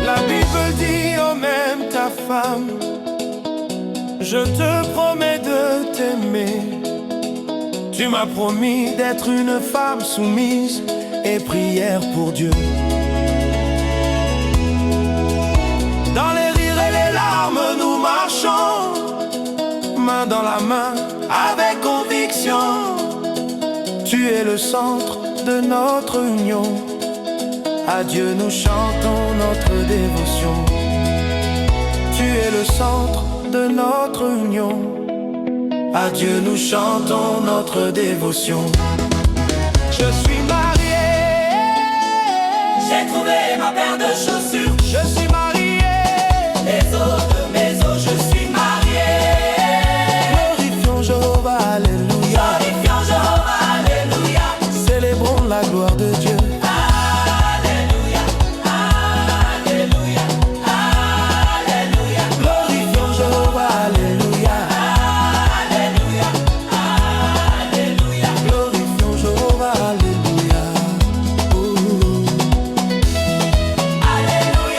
La Bible dit, oh même ta femme, je te promets de t'aimer. Tu m'as promis d'être une femme soumise et prière pour Dieu. Dans les rires et les larmes, nous marchons, main dans la main, avec conviction. Tu es le centre de notre union. À Dieu nous chantons notre dévotion. Tu es le centre de notre union. À Dieu nous chantons notre dévotion. Je suis marié. J'ai trouvé ma paire de chaussures. Je suis marié. Les os de mes os, je suis marié. Glorifions Jéhovah, alléluia. Glorifions Jéhovah, alléluia. Célébrons la gloire de Dieu. Alléluia, alléluia, alléluia. Glorifions Jéhovah, alléluia. Alléluia, alléluia. Glorifions Jéhovah, alléluia. Alléluia.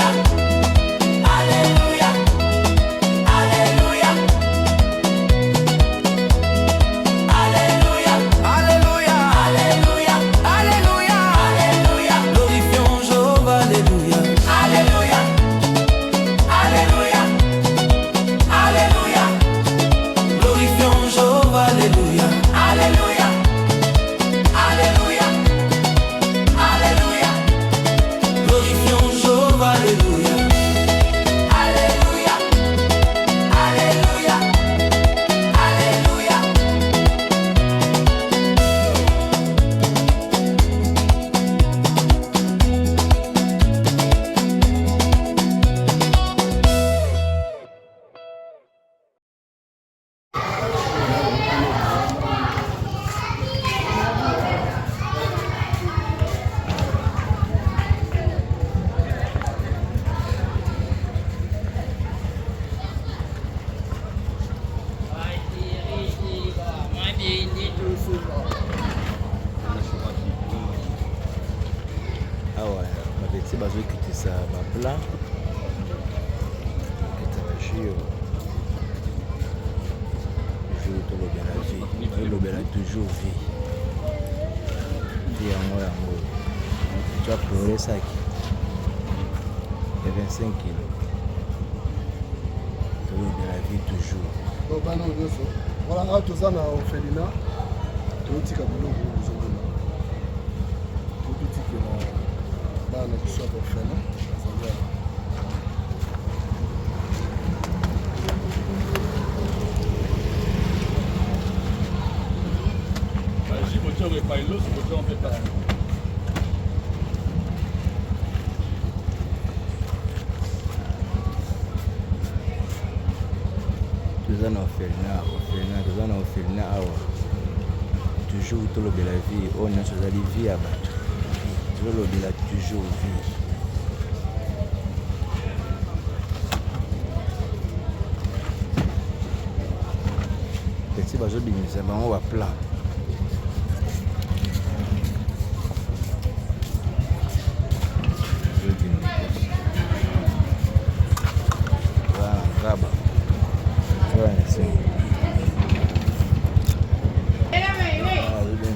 ça ma plan et toujours vie tu as pleuré ça et 25 kilos de la vie toujours voilà tout ça na orphelinat tout tika biloko ozomona tout tika bana biso orphelinat toujours tout le de la vie on a chose à vie à battre toujours le de la toujours vie petit bazo bimisa bango wa plan Raba.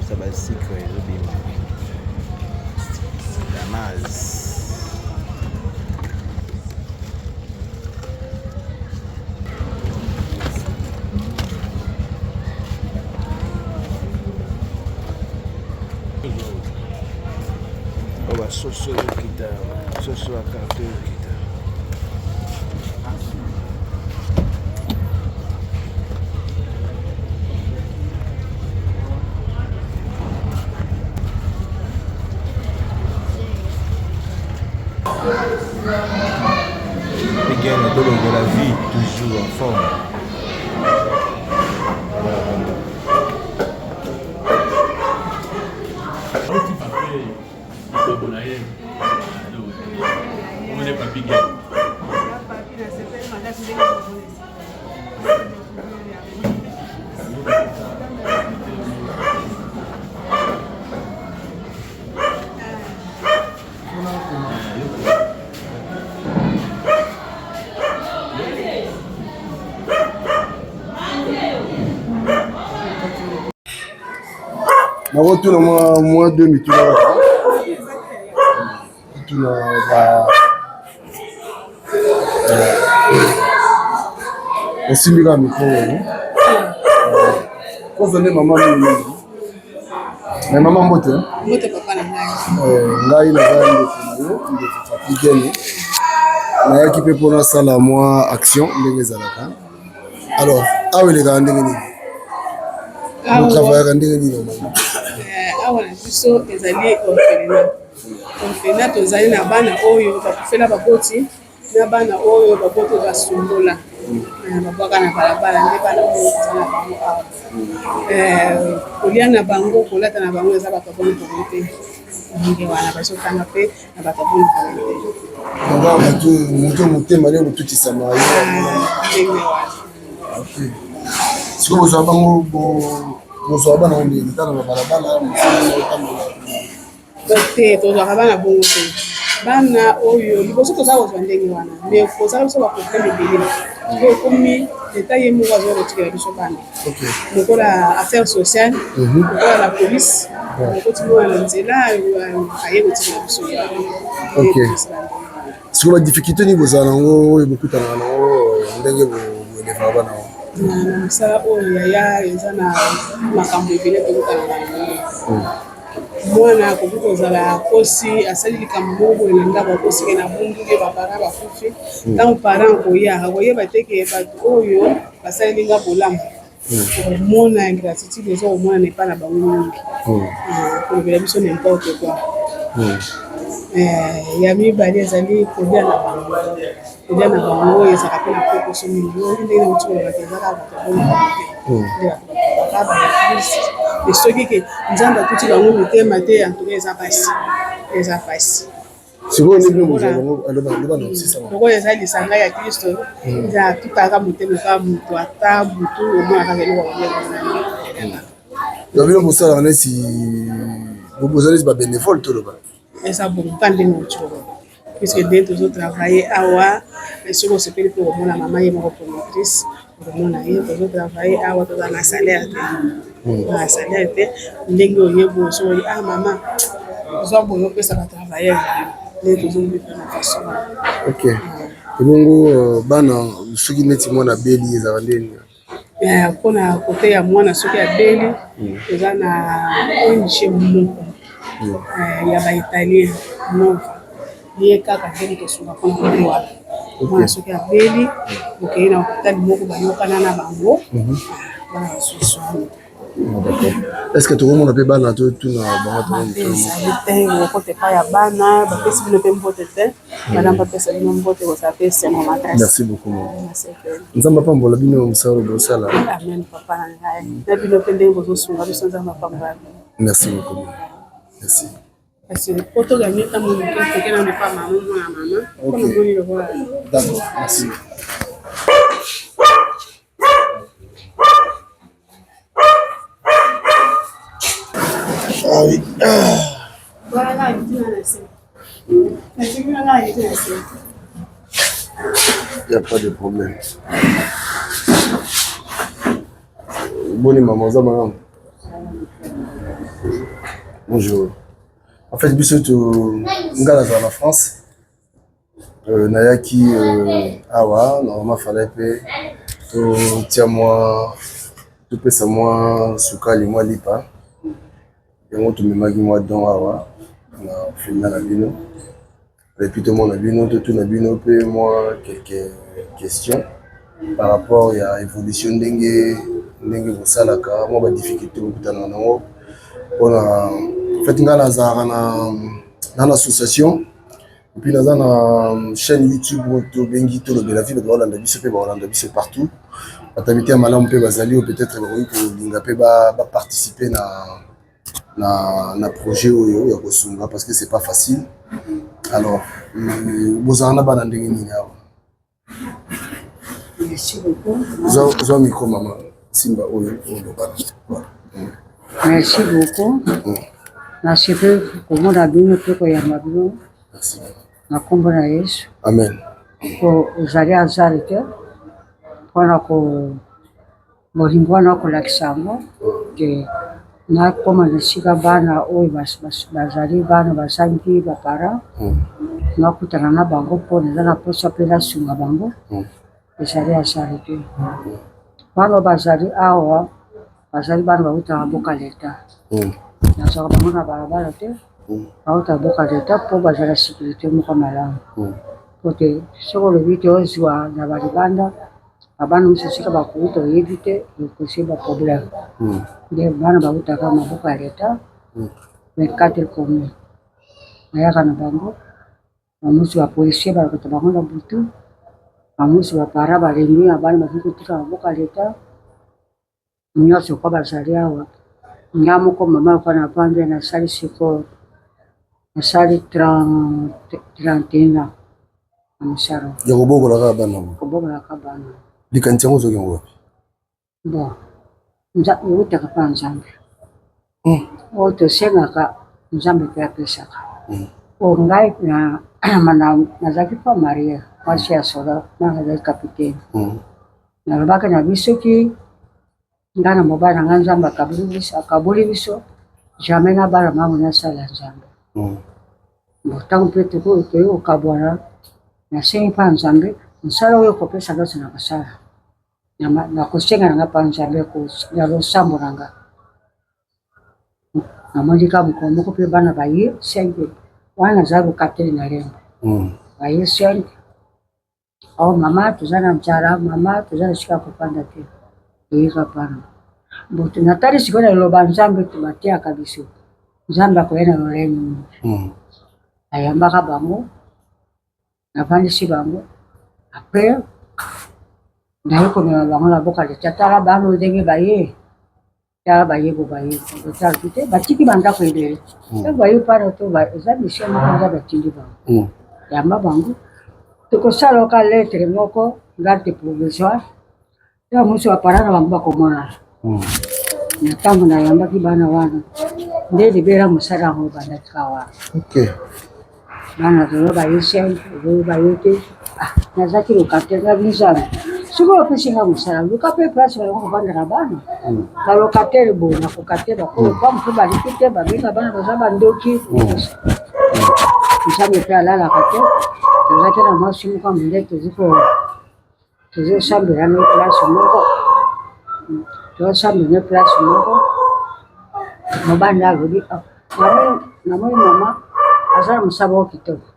Ça va secret, on va soso kita, soso à carte kita. De la vie toujours en forme. Tuna mwa 2 mituna tuna ba osimika mikolo kozone mama mimi na mama mbote papa na ngai na ngai ndio tupigeni na yaki pe pona sala mwa action ndenge zalaka alors awele ka ndenge nini on travaille ndenge nini awa na biso ezali orphelinat tozali na bana oyo bakufela baboti na bana oyo baboti basumbola babwaka na balabala nde bana oyo tozali na bango awa kolia na bango kolata na bango eza bato boni komi te ndenge wana bazotanga mpe na bato boni komi te moto motema nde kotutisama yo ndenge wana sikoyo bozwa bango bonsoir bana on est dans la balabala te tozwaka bana bongo te bana oyo liboso tozala kozwa ndenge wana mais kozala biso baproblème ebele po ekomi leta ye moko azokotikela biso bana lokola affaire sociale lokola la police okotimona na nzela aye kotikela biso siko badifficulté nini bozala nango oyo bokutanaka nango ndenge boelevaka bana na mosala oyo yaya eza na makambo ebele tokutana nango mwana akoki kozala kosi asali likambo moko boye na ndako akosike na bunduke bapara bakufi ntango parent akoyeba teke bato oyo basalilinga bolamu omona ingratitude eza omona na epa na bango mingi kolobela biso nimporte quoi ya mibale ezali kolia na bango oyo ezalaka mpe na pokoso mingi oyo ndenge na motikolobaka ezaka bato soki ke nzambe akuti bango mitema te antuka eza pasi lokoyo eza lisanga ya kristo eza tutaka motema kaka moto ata butu omonaka eloko bino bosalaka neti bozali babénévole toloba eza bongo ka ndenge motikoloba puisque dès toujours travailler awa ce qu'on se fait pour mon maman et mon promotrice pour mon ami toujours travailler awa dans un salaire un salaire ndenge oyebo so ah maman zo boyo pesa ba travailler dès toujours de façon OK bongo bana soki neti mwana beli ezala ndeni mpona kote ya mwana soki ya beli eza na ONG moko ya baitalien nova ye kaka ndenge tosunga mpona kote wana mwana soki ya beli okei na hôpital moko bayokana na bango wana basusu est-ce que tokomona mpe bana totuna bangoezali te okote epai ya bana bapesi bino mpe mbote te bana bapesa bino mbote kozala mpe esengo makasi. Merci beaucoup. Nzambe apambola bino mosala bosala. Amen papa na ngai na bino mpe ndenge bozosunga biso nzambe apambola. Merci beaucoup. Merci. Parce que poto gagner ta mon que na pas maman na maman comme boni le voir. D'accord. Merci. Ah oui. Voilà, il dit il n'y a pas de problème. Bonne maman, ça maman. Bonjour. En fait, biso to ngala za la France. Nayaki awa, normalement fallait pe to tia moi to pesa moi sukali moi lipa. Et moi to memagi moi don awa na finna na bino. Et puis tout le monde a bino tout na bino pe moi quelques questions par rapport à évolution dengue bosalaka moi ba difficulté bokutana nango. En fait, nous avons une association et puis nous avons une chaîne YouTube où Bengi Tolo de la ville de Hollande, c'est partout. Peut-être participer à un projet parce que c'est pas facile. Alors, vous en avez merci beaucoup. Vous avez micro maman. Simba merci beaucoup. Merci beaucoup. Merci. Na kombo na Yesu. Amen. Ko uzali azali te. Pona ko molimbwana kolakisa ngo ke na koma nesika bana oyo bazali bana basangi bapara nakutana na bango mpona eza na posa mpe nasunga bango ezali azali te. Bana bazali awa bazali bana bautaka boka leta nazwaka bango na balabala te bautaka boka leta mpo bazala sécurité moko malamu po te soki olobi te ozwa na balibanda abana mosusu esika bakuuta oyebi te ekosi baproblème nde bana bautaka maboka ya leta 24 commune nayaka na bango bamosusu bapolisier balakota bango na butu bamosusu bapara balembi abana bazali kotika maboka ya leta nyonso kwa bazali awa nga moko mama lokwa na pambe nasali sikoyo nasali 31 ans na mosala ya kobokolaka bana kobokolaka bana likanisi yango ozoki yango wapi bon eutaka mpa nzambe oyo tosengaka nzambe mpe apesaka o ngai nazalaki mpa marie mwasi ya soda nanga azali kapitaine nalobaki na bisoki nga na mobali na nga nzambe akaboli biso jamais na bana mango nasala nzambe ntango mpe toyi kokabwana nasengi mpa nzambe mosala oyo kopesa nyonso na kosala nakosenga nanga mpa nzambe ya losambo na nga namondika mokolo moko mpe bana baye 5 wana nazali kokateli na lembo baye 5 o mama toza na nzala mama toza na sika kopanda te toyika pana boto natali sikoyo na liloba nzambe tobatiaka biso nzambe akoya na lolemi ayambaka bango navandisi bango apres naye komema bango na boka leta tala bano ndenge baye tala bayebo baye otala te batiki bandako ebele tango baye pana to eza mission moko nza batindi bango yamba bango tokosala oka lettre moko garde provisoire ya mosu bapara na bango bakomona na ntango nayambaki bana wana nde libera mosala yango bandaki wana bana lelo bayese lelo bayote nazaki lokate na bizana sikoyo opesinga mosala luka mpe place balingo kovandela bana balokatele bo na kokatela ba moto baliki te babenga bana baza bandoki nzambe mpe alalaka te tozaki na mwasi moko monde tozosambela ne place moko tozosambela ne place moko mobanda alobi namoni mama aza na mosaba wa kitoko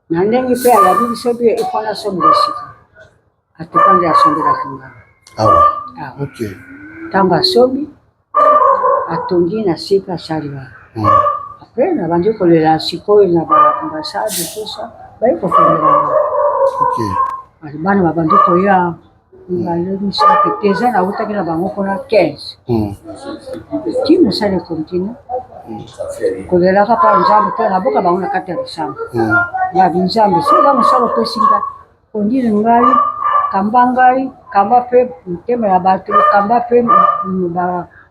na ndenge mpe alabi biso bie efana asombela sika atuka nde asombelaki ngana awa ok ntango asombi atongi na sika asaliwa apres nabandi kolela sikoyo na baambasade tosa bayi kofendelanga bana babandi koya balemisape teza nautaki na bango mpona 15 ti mosala ekontinue kolelaka mpa nzambe mpe naboka bango na kati ya lisanga yabi nzambe soza mosala opesinga ondile ngai kamba ngai kamba mpe motema ya bato kamba mpe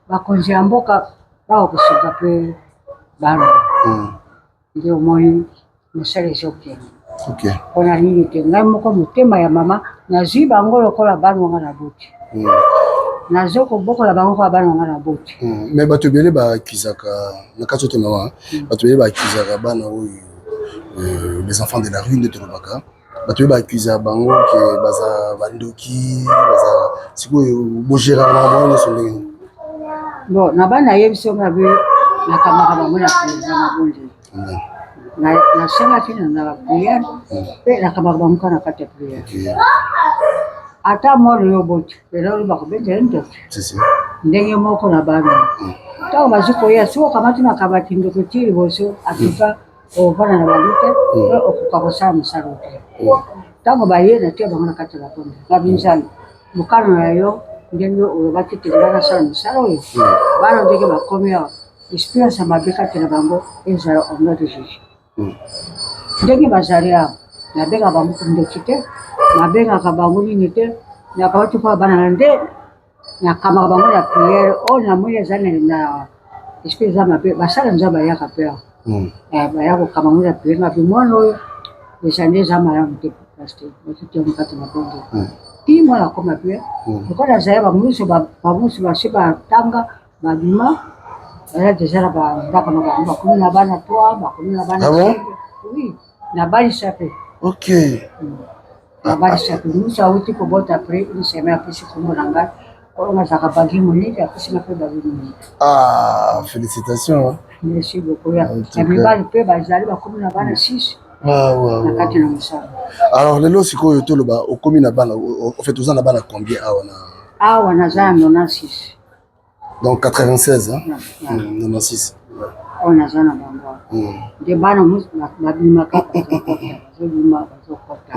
bakonzi ya mboka bakokosoka mpe bana nde omoni mosala ezokende mpona nini te ngai moko motema ya mama nazwi bango lokola bana wanga na boti nazo kobokola bango kwa bana wanga na boti mais bato ebele bakizaka na kati ote mawa bato ebele bakizaka bana oyo les enfants de la rue nde tolobaka bato ebele bakizaka bango ke baza bandoki baza sikoyo bogéraka na bango nyonso ndenge bon na bana yebiso ngabe nakamaka bango na président na bonde nasengaki na priere mpe nakamaka bango ka na kati ya priere ata mwana yo boti lelo oyo bakobetela ntoto ndenge moko na bana ntango bazwi koya soki okamati makabati ndeko ti liboso atuka ovanda na bango te okoka kosala mosala te ntango baye na tia bango na kati ya bakonde babinzani mokano na yo ndenge olobaki te nga nasala mosala oyo bana ndenge bakomi awa experience ya mabe kati na bango ezala omno de juge ndenge bazali awa nabengaka bango ndoki te nabengaka bango nini te nakabati mpo bana na nde nakamaka bango na priere oyo namoni eza na esprit eza mabe basala nzambe bayaka mpe awa baya kokama ngo na priere ngapi mwana oyo eza nde eza malamu te paster bakitiango kati na bongo ti mwana akoma mpe lokola azali bamusu basi batanga babima baza deja na bandako na bango bakomi na bana 3 bakomi na bana oui na balisa mpe na balisa mpe musu awuti kobota apres une semaine apesi kombo na ngai oyo nazalaka bagi monike apesinga mpe bagi monike félicitation merci beaucoup ya mibali mpe bazali bakomi na bana 6 na kati na mosala alors lelo sikoyo toloba okomi na bana ofait oza na bana combien awa naza na 96 donc 96 96 oyo naza na bango nde bana babimaka bazobima bazokota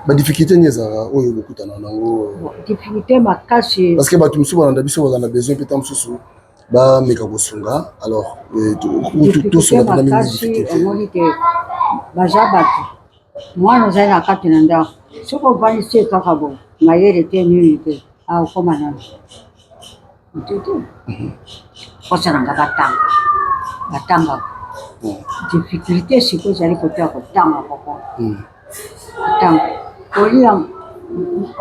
badifficulté nini ezalaka oyo bokutana nango difficulté makasi parce que bato mosusu balanda biso bazala besoin mpe ta mosusu bameka kosunga alors tosonga mpena makasi omoni te baza bato mwana ozali na kati na ndako soki ovandisi kaka bo mayele te nini te akokoma nano mtete kosalanga batanga difficulté sikoyo ezali kote ya kotanga koko kotanga kolia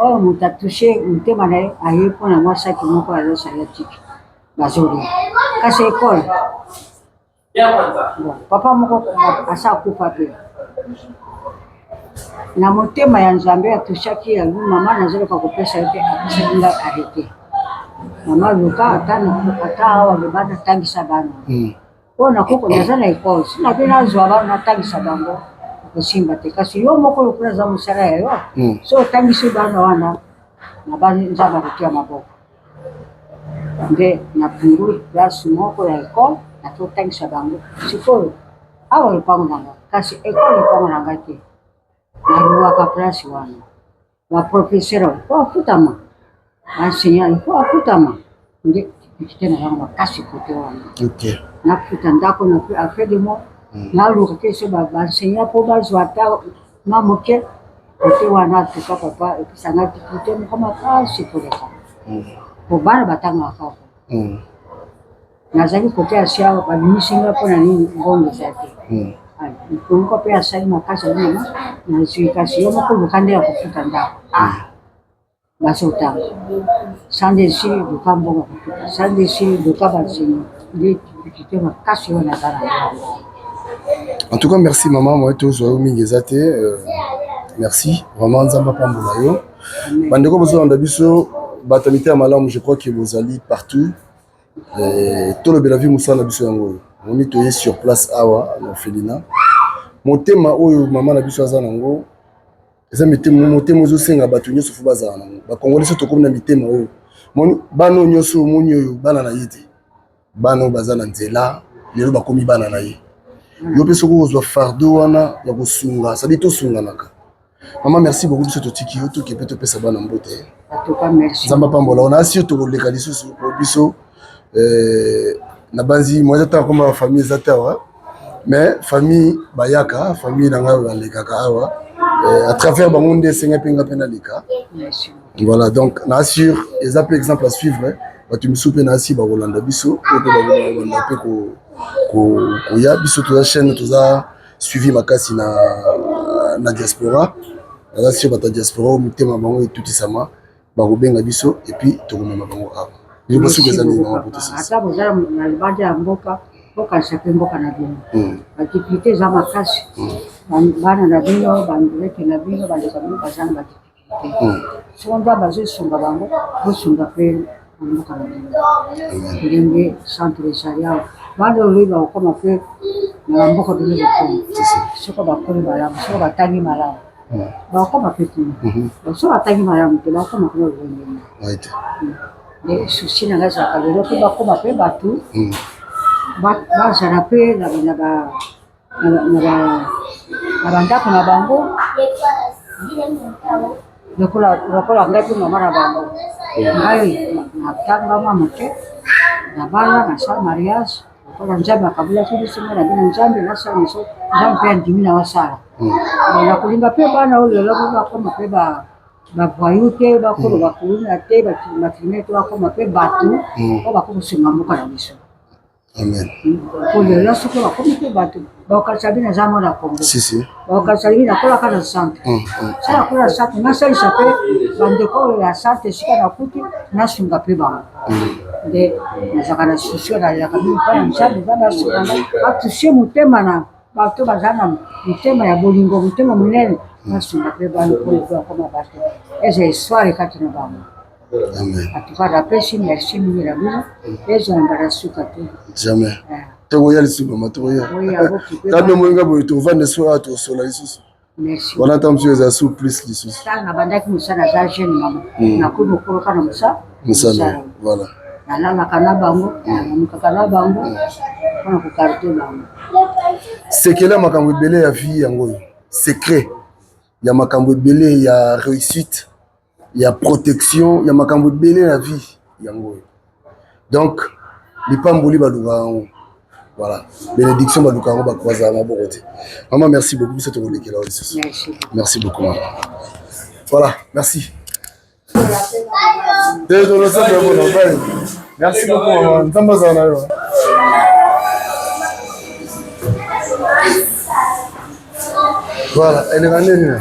oyo moto atushe motema na ye aye mpona mwasaki moko azosala tiki bazolia kasi ekole papa moko asa akufa mpe na motema ya nzambe atushaki yango mama nazoloka kopesa yo te apesaki ngai arrete mama luka ata awa bebana atangisa bana oyo nakoko naza na ekole sina mpe nazwa bana natangisa bango kosimba te kasi yo moko lokola aza mosala ya yo so otangisi bana wana na banzambe akotia maboko nde napunguli place moko ya ekole natotangisa bango sikoyo awa lopango nanga kasi ekole lopango nanga te naluwaka place wana baprofesseur po afutama enseignant po afutama nde tikite na yango makasi kote wana nafuta ndako na affaire de mo naluka te so baenseignant po bazwa ata ma moke kote wana tuka papa episanga tikite moko makasi koleka po bana batangaka kaka nazali kote ya sia babimisinga mpona nini ngongo eza te Niko pe asali makasa mama na sika sio mko lukande ya kufuta ndako. Basota. Sande si dukambo kufuta. Sande si dukaba sini. Ndi tukite makasi wana dara. En tout cas, merci maman, moi tous merci vraiment nzamba pambola yo. Bandeko bozo ndabiso batamite ya malamu, je crois que vous allez partout. Tout le belavi musa na biso yango. On est sur place awa na Felina. Motema oyo mama na biso azana ngo. Eza motema ozo senga batu nyoso fu bazana ngo. Ba Congolais to comme na mitema oyo. Bano nyoso moni oyo bana na yete. Bano bazana nzela, lelo bakomi bana na ye. Yo pe soko ozwa fardeau wana ya kosunga, ça dit to sunga naka. Maman, merci beaucoup de ce tiki yo to ke peut te pesa bana mbote. En tout cas, merci. Zamba pambola, on a assis to koleka lisusu ko biso na banzi moi j'attends comme ma famille zatawa. Mais famille bayaka, famille nanga balekaka awa à travers bangonde senga penga penalika. Merci. Voilà, donc on assure les exemple à suivre. Tu me soupes na si ba Rolanda biso ko pe ba Rolanda pe ko ya biso to la chaîne to za suivi makasi na diaspora. Là sur ta diaspora mutema bango et tout sama ba ko benga biso et puis to ko mema bango awa. Je me souviens des années pour tout ça. Ata bozala na libanja mboka mboka chaque mboka na bino. Activité za makasi. Bana na bino banduleke na bino bandeka bino bazanga activité. Songa bazo songa bango bo songa pe mboka na bino. Ilinge centre charia bana oliba okoma pe na mboka de l'État. Soko bakoni bala soko batangi mala. Ba okoma pe tu. Soko batangi mala mpe ba okoma ko ngene. Right. Les soucis na gaza ka lelo pe bakoma pe batu. Ba zara pe na bandako na bango lokola ngai mpe mama na bango ngai natanga mama te nabala nasala mariage lokola nzambe akabulaki biso nga na bino nzambe nasala miso nzambe mpe andimi na wasala nakolinga mpe bana oyo lelo bakoma mpe bavoyu te bakolo bakuluna te batrime te bakoma mpe batu o bakokosenga mboka na biso. Amen. Pour le reste, on va communiquer bateau. Donc, quand ça vient, ça m'a Congo. Si, si. Donc, quand ça vient, on va le centre. Ça va pour le centre. Mais ça, il s'appelle, dans le corps, la centre, c'est qu'on a coupé, on a son gapé bas. Les organisations, la famille, on a touché mon thème, bateau, bazana, mon thème, il y a bolingo, mon thème, mon aile, on a son gapé bas, pour le voir comment bateau. Et j'ai soir et quand on va. Amen. En tout cas, la pêche, merci, nous, la vie, et j'ai embarrassé quand jamais. Togoya le maman, Togoya. Oui, à vous. T'as bien mon gars, tu vas ne soir, tu sois là, Isus. Merci. On attend monsieur les assous plus l'Isus. Ça, on a bandaki musana za jeune maman. Na kuno kolo kana musa. Musana, voilà. Na la kana bango, na mukakala bango. On ko carte bango. Sekela makambo belé ya vie yango. Secret. Ya makambo belé ya réussite. Il y a protection, il y a makambo belé la vie yango. Donc les pamboli baluka voilà, bénédiction baluka ba croisa na bokote. Maman, merci beaucoup cette rôle qui là aussi. Merci beaucoup maman. Voilà, merci. Merci beaucoup maman. Nzamba za na yo. Voilà, elle est venue.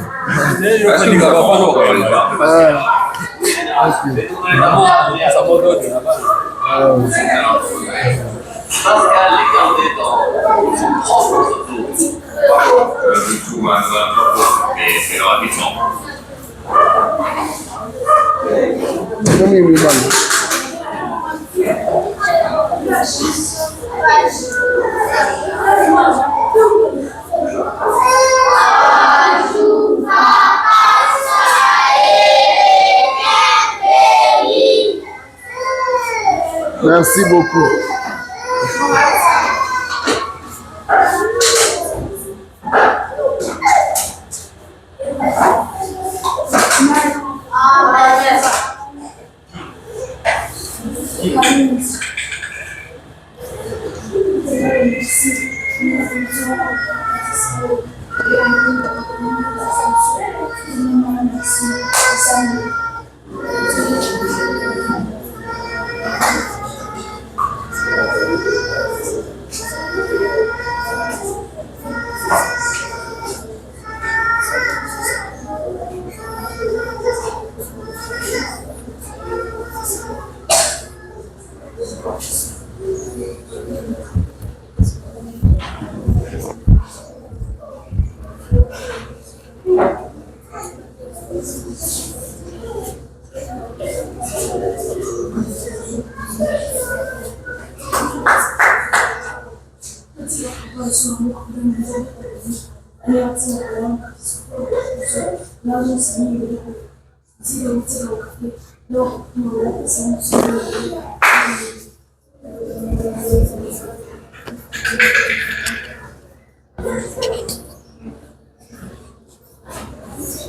Merci beaucoup.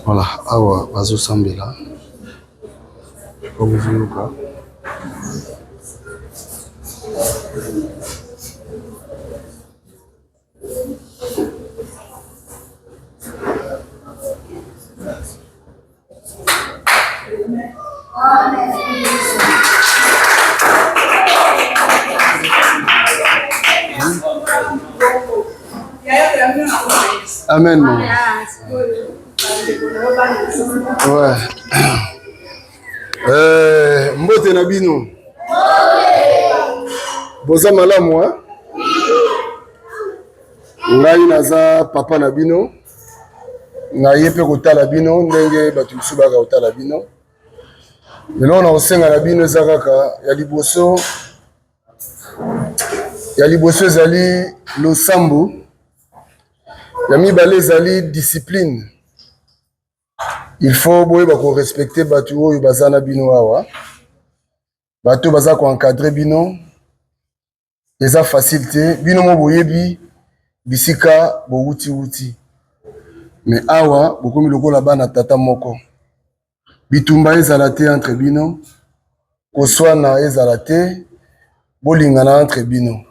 Voilà, awa bazo sambela. Comme vous voyez. Amen. Ouais. Mbote na bino. Boza malamu hein? Ngai naza papa na bino. Ngai pe kotala bino ndenge batu misuba ka kotala bino. Lelo na osenga na bino ezakaka ya liboso ezali losambo. Ya mibale ezali discipline. Il faut boyeba ko respecter batu oyo bazana bino awa. Batu baza ko encadrer bino. Eza facilité bino mo boyebi bisika bo wuti. Mais awa bokomi lokola bana tata moko. Bitumba ezala te entre bino. Koswana ezala te. Bolingana entre bino.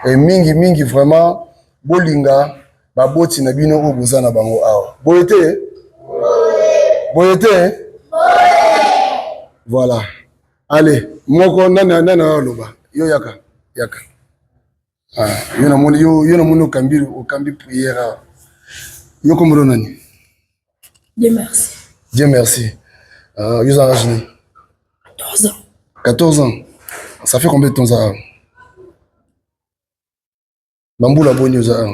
Et mingi vraiment bolinga baboti na bino o bozana bango awa. Boyete? Boyete? Voilà. Allez, moko nana loba. Yo yaka. Ah, yo na moni okambi prière. Yo komoro nani? Dieu merci. Dieu merci. Yo za rajni. 14 ans. 14 ans. Ça fait combien de temps ça? Bamboula boni za.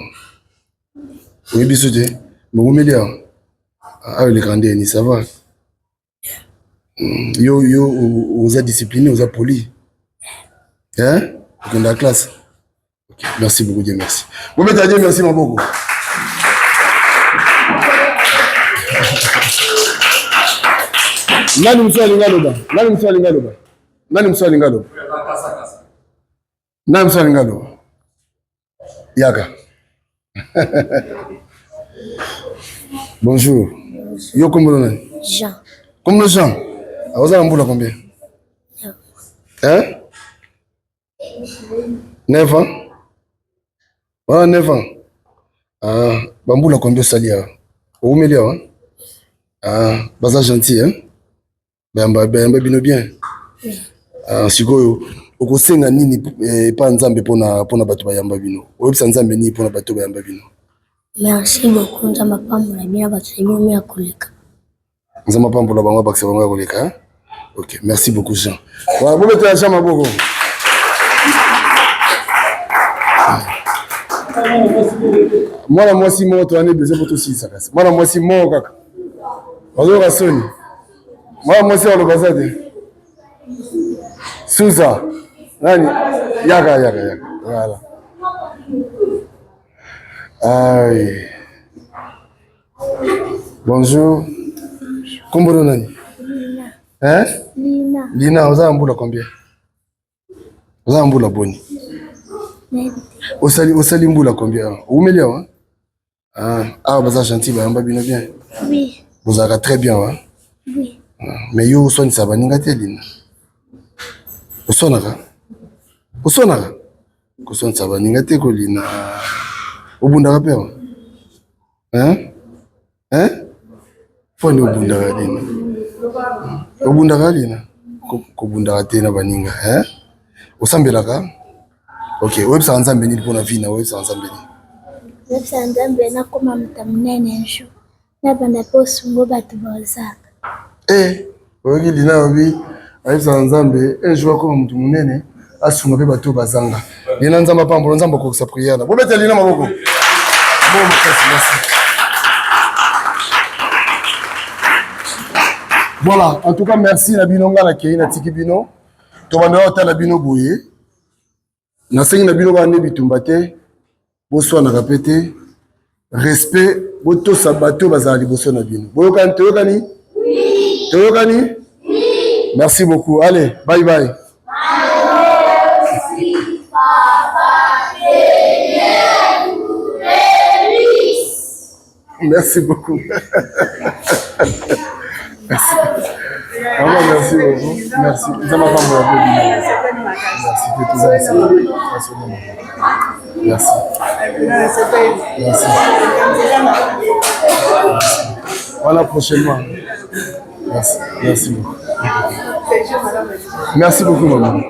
Oui bisote. Momelia. Ah les grands ni ça va. Yo oza discipliné, oza poli. Hein? Dans la classe. Okay. Merci beaucoup, Dieu merci. Vous mettez à Dieu merci, mon beaucoup. Nani mswa lingaloba. Yaka. Bonjour. Yo comment Jean. Comment Jean? Vous avez un boulot combien? Hein? 9 ans? Voilà, 9 ans. Ah, Bamboula combien salia? Où me hein? Ah, baza gentil, hein? Bamba bino bien. Ah, sikoyo. Okosenga nini pa nzambe pona bato bayamba bino. Oyebisa nzambe nini pona bato bayamba bino. Merci beaucoup nzamba pambola bina bato bino ya koleka. Nzamba pambola bango bakse bango ya koleka, hein? OK, merci beaucoup Jean. Wa bo beta Jean maboko. Mwana mwasi moto ane beze poto sisa kasi. Mwana mwasi mo kaka. Ozo rasoni. Mwana mwasi wa lobazade. Suza. Nani? Yaka. Voilà. Aïe. Bonjour. Kombono nani? Lina. Hein? Lina, oza mbula combien? Oza mbula boni. Osali mbula combien? Oumelia hein? Ah, baza gentil ba bino bien. Oui. Vous avez très bien hein? Oui. Mais yo soni sabaninga te Lina. Osonaka. Kosoni sabaninga te ko Lina. Obundaka pe hein? Foni obundaka Lina. Obundaka Lina. Kobundaka te na baninga hein? Osambelaka? OK, websa nzambe ni pona vina, websa nzambe ni. Websa nzambe na koma mtamunene nsho. Na banda posungo batu bozaka. Oyoki Lina obi, websa nzambe ejwa koma mtu munene, asunga pe batu bazanga. Lina nzamba pambola nzamba ko sa prière. Bo bete Lina maboko. Bon merci. Voilà, en tout cas merci na bino nga na kei na tiki bino. To banda otala bino boye. Na sengi na bino ba ne bitumba te. Boswa na kapete. respect boto sabato bazala liboso na bino. Toyokani? Merci beaucoup. Allez, bye bye. Merci beaucoup. Merci. Vraiment, merci beaucoup. Merci. Merci. Merci. Voilà, prochainement. Merci. Merci beaucoup. Merci beaucoup, maman.